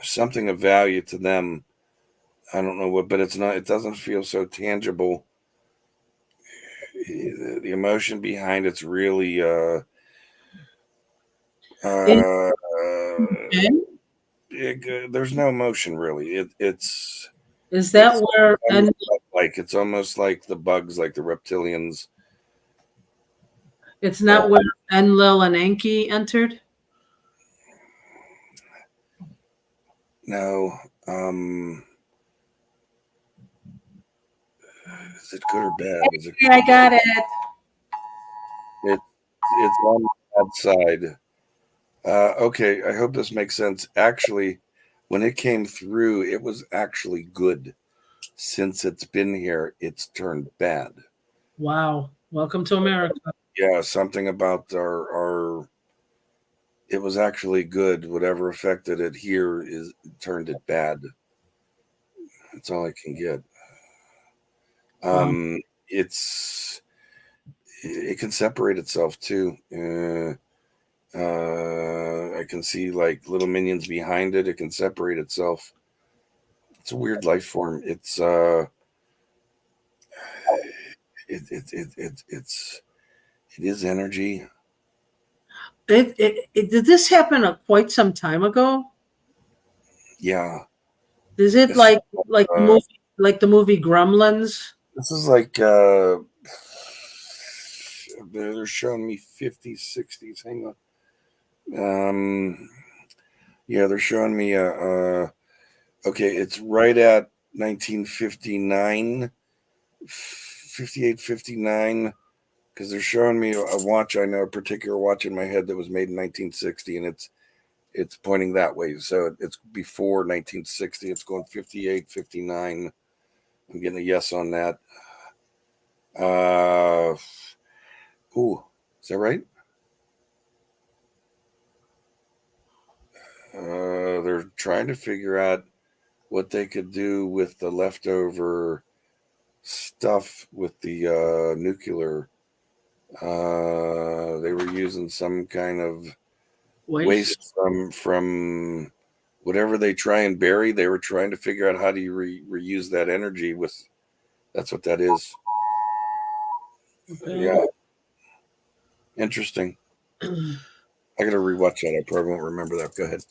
something of value to them. I don't know what, but it's not. It doesn't feel so tangible. The emotion behind it's really there's no emotion really. It's Is that where it's almost like the bugs, like the reptilians. it's not where Enlil and Enki entered? No. Is it good or bad? Is it? I got it. It's on the bad side. Okay, I hope this makes sense. Actually, when it came through, it was actually good. Since it's been here, it's turned bad. Wow. Welcome to America. Yeah, something about our it was actually good. Whatever affected it here turned it bad. That's all I can get. It can separate itself too. I can see like little minions behind it. It can separate itself. It's a weird life form. It's it is energy. Did this happen quite some time ago? Yeah. Is it like the movie Gremlins? This is like they're showing me 50s, 60s. Hang on. Yeah, they're showing me okay, it's right at 1959, 58, 59, because they're showing me a watch. I know a particular watch in my head that was made in 1960, and it's pointing that way. So it's before 1960. It's going 58, 59. I'm getting a yes on that. Ooh, is that right? They're trying to figure out what they could do with the leftover stuff with the nuclear. They were using some kind of waste from whatever they try and bury. They were trying to figure out how do you reuse that energy with. That's what that is. Okay. Yeah. Interesting. I gotta rewatch that. I probably won't remember that. Go ahead.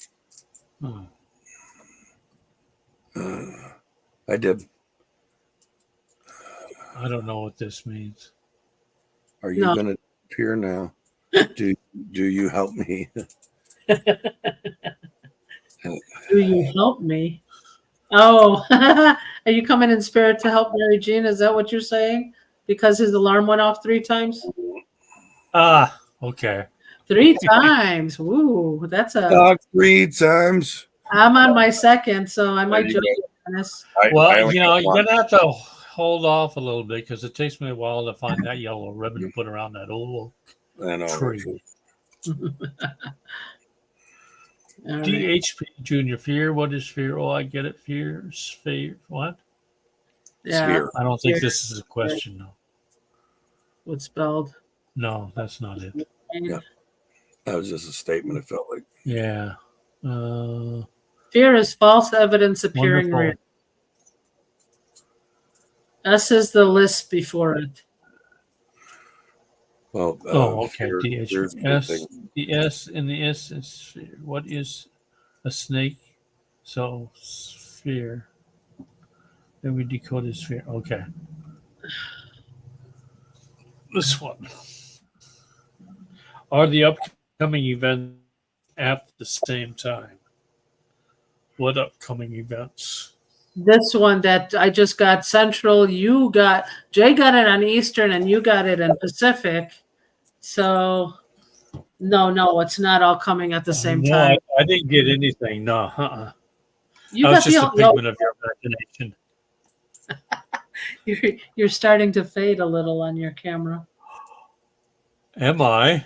I did. I don't know what this means. Are you gonna appear now? Do you help me? Do you help me? Oh, are you coming in spirit to help Mary Jean? Is that what you're saying? Because his alarm went off 3 times? Ah, okay. 3 times. Ooh, that's a Dog 3 times. I'm on my second, so I might join this. Well, you're gonna have to hold off a little bit because it takes me a while to find that yellow ribbon to put around that old tree. DHP Junior, fear. What is fear? Oh, I get it. Fear. Sphere. What? Yeah. Sphere. I don't think this is a question, though. What's spelled? No, that's not it. Yeah. That was just a statement, it felt like. Yeah. Fear is false evidence appearing real. S is the list before it. Well, okay. DHS. The S in the S is sphere. What is a snake? So sphere. Then we decoded sphere. Okay. This one. Are the upcoming events at the same time? What upcoming events? This one that I just got Central, Jay got it on Eastern and you got it in Pacific. So no, it's not all coming at the same time. I didn't get anything. No, You that got was just a figment of your imagination. You're starting to fade a little on your camera. Am I?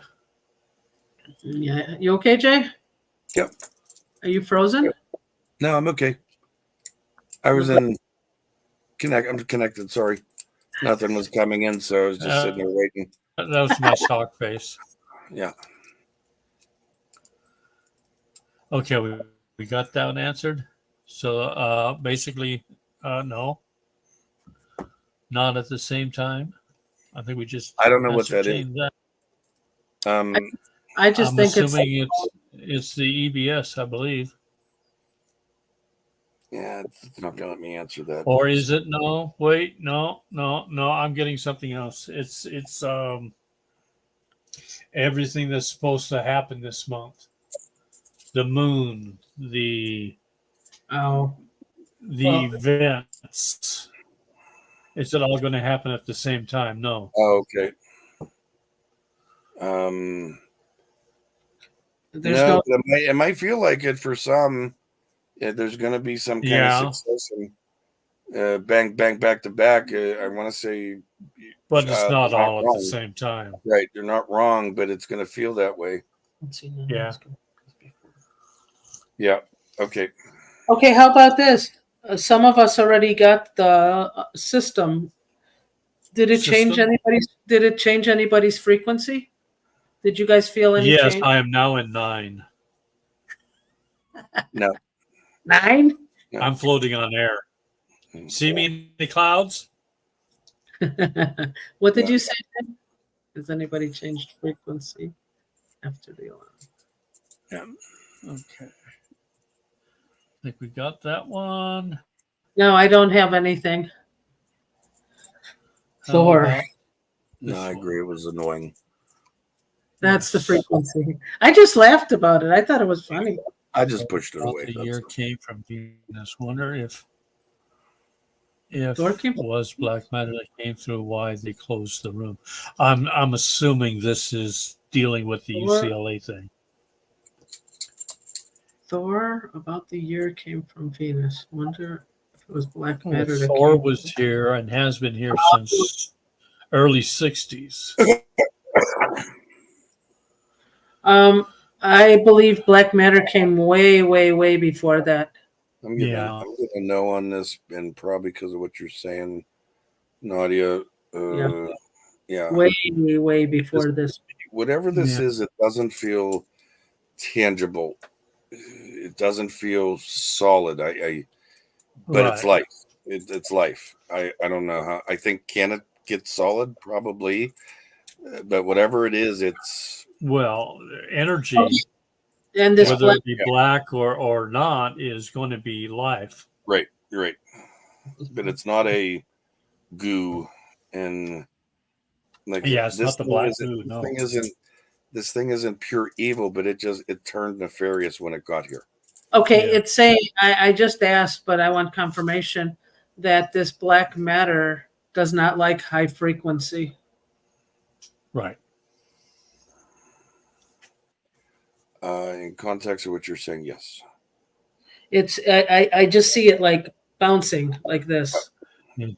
Yeah. You okay, Jay? Yep. Are you frozen? No, I'm okay. I was in connect. I'm connected. Sorry, nothing was coming in, so I was just sitting there waiting. That was my shock face. Yeah. Okay, we got that one answered. So basically, no, not at the same time. I think we just I don't know what that is. ascertained that. I just I'm think assuming it's the EBS, I believe. Yeah, it's not gonna let me answer that. Or is it? No, wait, no. I'm getting something else. It's everything that's supposed to happen this month. The moon, the events. Is it all going to happen at the same time? No. Oh, okay. No, it might feel like it for some. Yeah, there's going to be some kind of success and bang, bang, back to back. I want to say, but it's not all at the same time. Right, you're not wrong, but it's going to feel that way. Yeah. Yeah. Okay. Okay. How about this? Some of us already got the system. Did it change anybody's? Did it change anybody's frequency? Did you guys feel any change? Yes, I am now in 9. No. 9? No. I'm floating on air. See me in the clouds? What did you say? Has anybody changed frequency after the alarm? Yeah. Okay. I think we got that one. No, I don't have anything. Thor. No, I agree. It was annoying. That's the frequency. I just laughed about it. I thought it was funny. I just pushed it away. The year came from Venus. Wonder if it was black matter that came through, why they closed the room. I'm assuming this is dealing with the UCLA thing. Thor, about the year came from Venus. Wonder if it was black matter. Thor was here and has been here since early 60s. I believe black matter came way, way, way before that. I'm gonna know on this, and probably because of what you're saying, Nadia. Yeah. Way, way before this. Whatever this is, it doesn't feel tangible. It doesn't feel solid. But it's life. It's life. I don't know how. I think, can it get solid? Probably. But whatever it is, it's energy. And this whether it be black or not is going to be life. Right. You're right. But it's not a goo and it's not the black goo. No. This thing isn't pure evil, but it turned nefarious when it got here. Okay, it's saying I just asked, but I want confirmation that this black matter does not like high frequency. Right. In context of what you're saying, yes. It's I just see it like bouncing like this. It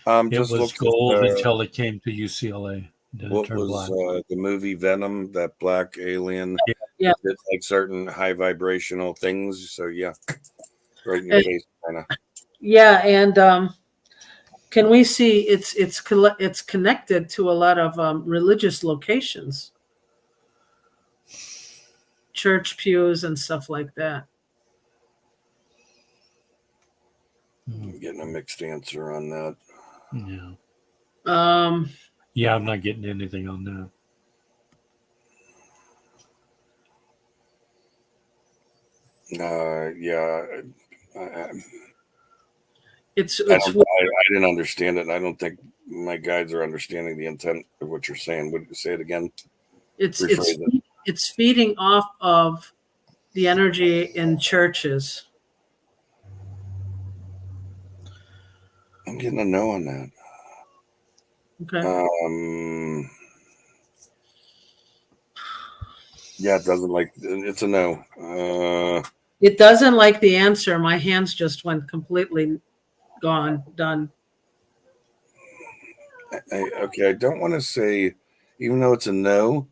was gold until it came to UCLA. What was the movie Venom? That black alien. Yeah. Did like certain high vibrational things. So right in your face, kind of. Yeah, and can we see it's connected to a lot of religious locations, church pews and stuff like that. I'm getting a mixed answer on that. Yeah. Yeah, I'm not getting anything on that. I didn't understand it. I don't think my guides are understanding the intent of what you're saying. Would you say it again? It's feeding off of the energy in churches. I'm getting a no on that. Okay. Yeah, it doesn't like. It's a no. It doesn't like the answer. My hands just went completely gone. Done. I don't want to say, even though it's a no,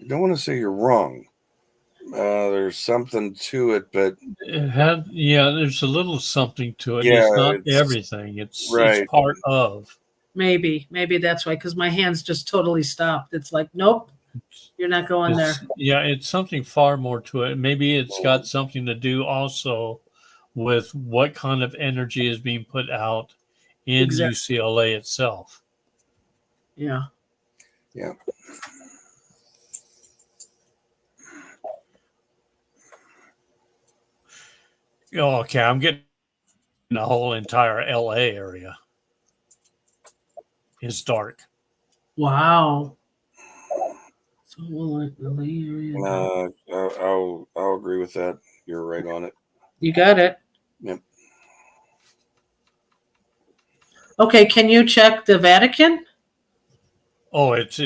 I don't want to say you're wrong. There's something to it, but there's a little something to it. yeah, It's not it's everything. It's right. part of. Maybe that's why, because my hands just totally stopped. It's like, nope, you're not going there. It's something far more to it. Maybe it's got something to do also with what kind of energy is being put out in Exactly. UCLA itself. Yeah. Yeah. Oh, okay, I'm getting the whole entire LA area is dark. Wow. So we'll LA area. I'll agree with that. You're right on it. You got it. Yep. Okay, can you check the Vatican? Oh, it's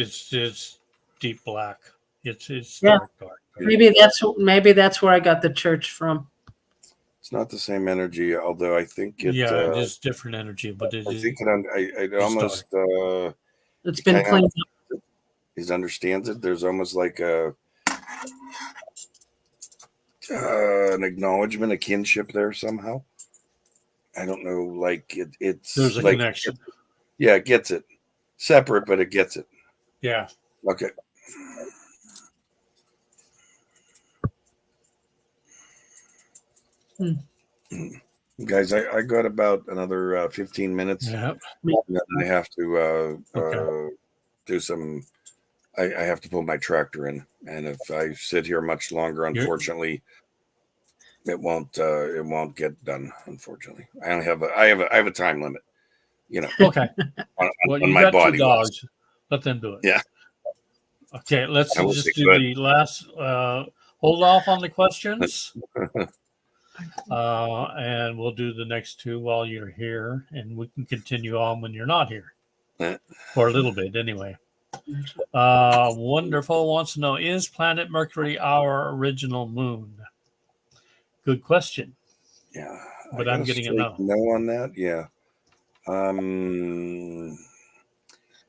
deep black. It's Yeah. dark. Maybe that's where I got the church from. It's not the same energy, although I think it. It is different energy, but it I is. think it almost. It's been cleaned up. He understands it. There's almost like an acknowledgement, a kinship there somehow. I don't know, like it's There's a like, connection. Yeah, it gets it. Separate, but it gets it. Yeah. Okay. Guys, I got about another 15 minutes. Yeah. I have to do some. I have to pull my tractor in, and if I sit here much longer, unfortunately, it won't get done. Unfortunately, I have a time limit. Okay. On you my got body. 2 dogs. Let them do it. Yeah. Okay. Let's just do the last. Hold off on the questions. And we'll do the next 2 while you're here, and we can continue on when you're not here for a little bit anyway. Wonderful wants to know, is planet Mercury our original moon? Good question. Yeah, but I'm getting a no. No on that. Yeah.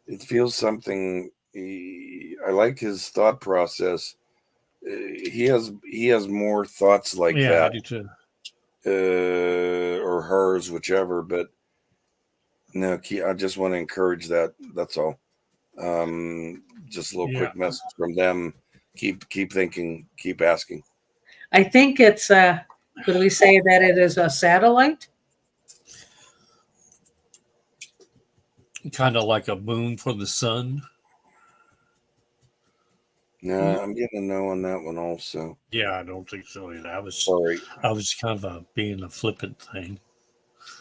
It feels something. I like his thought process. He has more thoughts like that. Yeah, I do too. Or hers, whichever. But no, I just want to encourage that. That's all. Just a little quick message from them. Keep thinking. Keep asking. I think it's. Could we say that it is a satellite? Kind of like a moon for the sun. No, I'm getting a no on that one also. Yeah, I don't think so either. I was kind of being a flippant thing.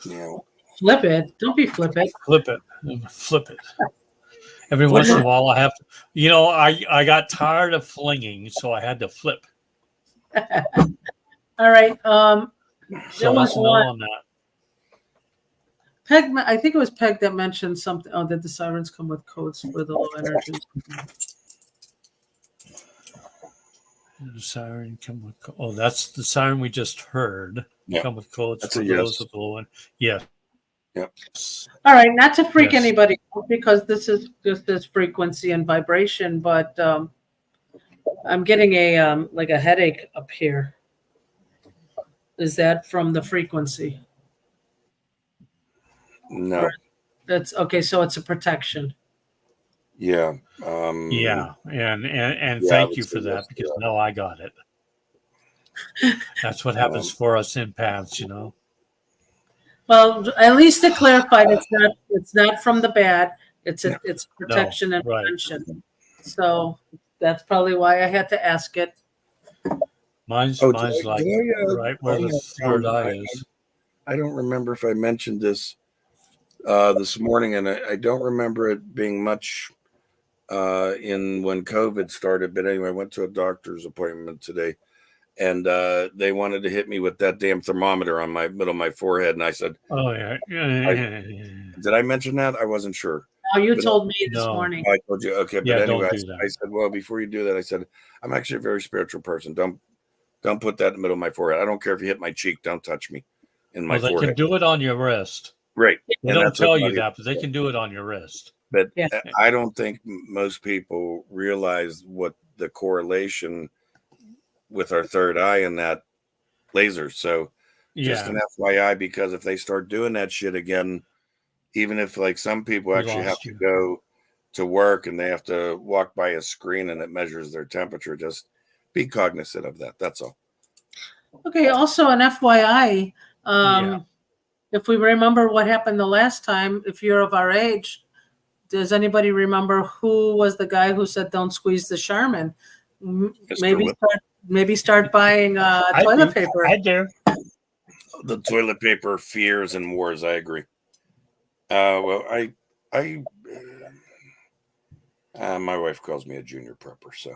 Yeah. Flip it. Don't be flippant. Flip it. Every once in a while I have to, I got tired of flinging, so I had to flip. All right. So let's know on that. Peg, I think it was Peg that mentioned something. Oh, that the sirens come with codes for the low energy. The siren come with codes. Oh, that's the siren we just heard. Yeah. Come with codes that's for those with the low end. Yeah. Yep. All right, not to freak anybody out, because this is just this frequency and vibration, but I'm getting a like a headache up here. Is that from the frequency? No. That's okay. So it's a protection. Yeah. And thank you for that, because now I got it. That's what happens for us empaths, Well, at least to clarify, it's not from the bad. It's protection and prevention. So that's probably why I had to ask it. Mine's like right where the third eye is. I don't remember if I mentioned this this morning, and I don't remember it being much in when COVID started. But anyway, I went to a doctor's appointment today, and they wanted to hit me with that damn thermometer on my middle of my forehead, and I said, "Oh yeah." Did I mention that? I wasn't sure. Oh, you told me this morning. I told you. Okay, but anyway, don't do that. I said, well, before you do that, I said, I'm actually a very spiritual person. Don't put that in the middle of my forehead. I don't care if you hit my cheek. Don't touch me in my forehead. They can do it on your wrist. Right. They don't tell you that, but they can do it on your wrist. But Yeah. I don't think most people realize what the correlation with our third eye and that laser. So just Yeah, an FYI, because if they start doing that shit again, even if like some people we actually have lost to you. go to work and they have to walk by a screen and it measures their temperature, just be cognizant of that. That's all. Okay. Also, an FYI, Yeah. if we remember what happened the last time, if you're of our age, does anybody remember who was the guy who said don't squeeze the Charmin? Maybe Whip. start buying toilet paper. I do. The toilet paper fears and wars. I agree. Well, my wife calls me a junior prepper, so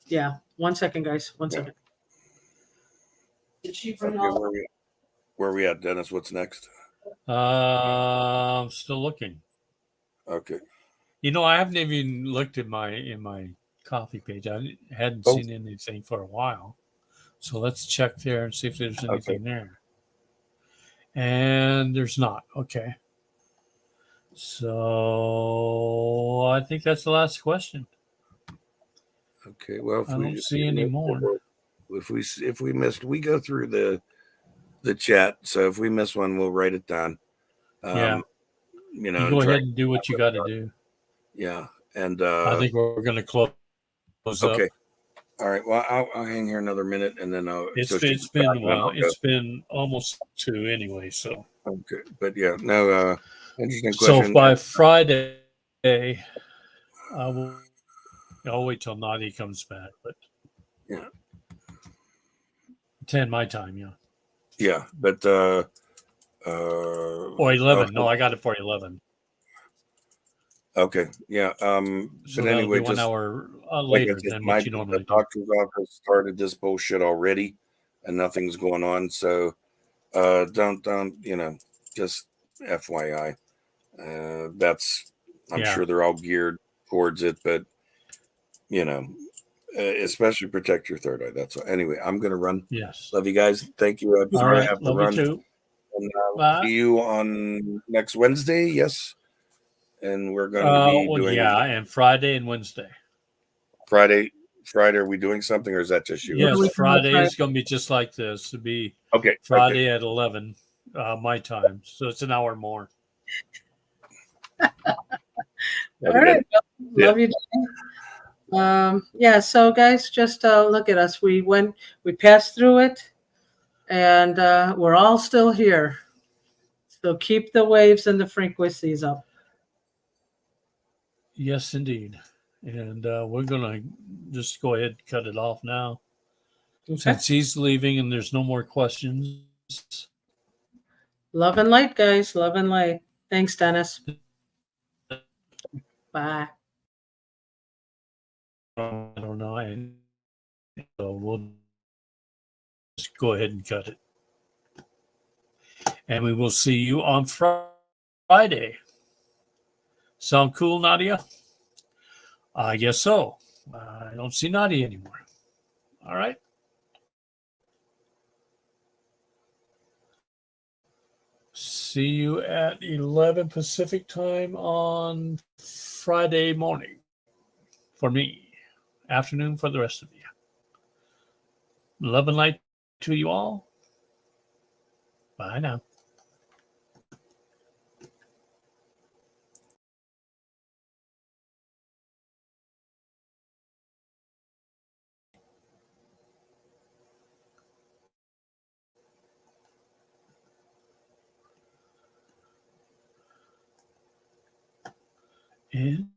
Yeah. 1 second, guys. 1 Yeah. second. Did she bring okay, all? where we at, Dennis? What's next? I'm still looking. Okay. You know, I haven't even looked at my coffee page. I hadn't Oh. seen anything for a while. So let's check there and see if there's anything there. And there's not. Okay. So I think that's the last question. Okay. Well, if I we don't see any more. if we missed, we go through the chat. So if we miss one, we'll write it down. Yeah. You know, You go ahead and do what you got to do. Yeah. And I think we're going to close okay. up. All right. Well, I'll hang here another minute and then I'll. It's it's been almost 2 anyway. So okay. But yeah, no. Interesting so question. by Friday, I'll wait till Nadi comes back. But Yeah. 10 my time, yeah. Yeah, but Or 11. No, I got it for 11. Okay, yeah. So But that'll anyway, be 1 just hour like I later said, than what you normally the do. doctor's office started this bullshit already, and nothing's going on. So, don't just FYI. That's I'm Yeah. sure they're all geared towards it, but especially protect your third eye. That's all. Anyway, I'm gonna run. Yes. Love you guys. Thank you. I'm All sorry I right. have to Love run. you too. And Bye. see you on next Wednesday. Yes. And we're going to be doing and Friday and Wednesday. Friday. Are we doing something, or is that just you? Yes, Friday is going to be just like this. It'll be Okay. Friday at 11 my time, so it's an hour more. All right, love you. Yeah. So guys, just look at us. We passed through it, and we're all still here. So keep the waves and the frequencies up. Yes, indeed. And we're going to just go ahead and cut it off now. Okay. Since he's leaving and there's no more questions. Love and light, guys. Love and light. Thanks, Dennis. Bye. I don't know. So we'll just go ahead and cut it. And we will see you on Friday. Sound cool, Nadia? I guess so. I don't see Nadia anymore. All right. See you at 11 Pacific time on Friday morning for me. Afternoon for the rest of you. Love and light to you all. Bye now. And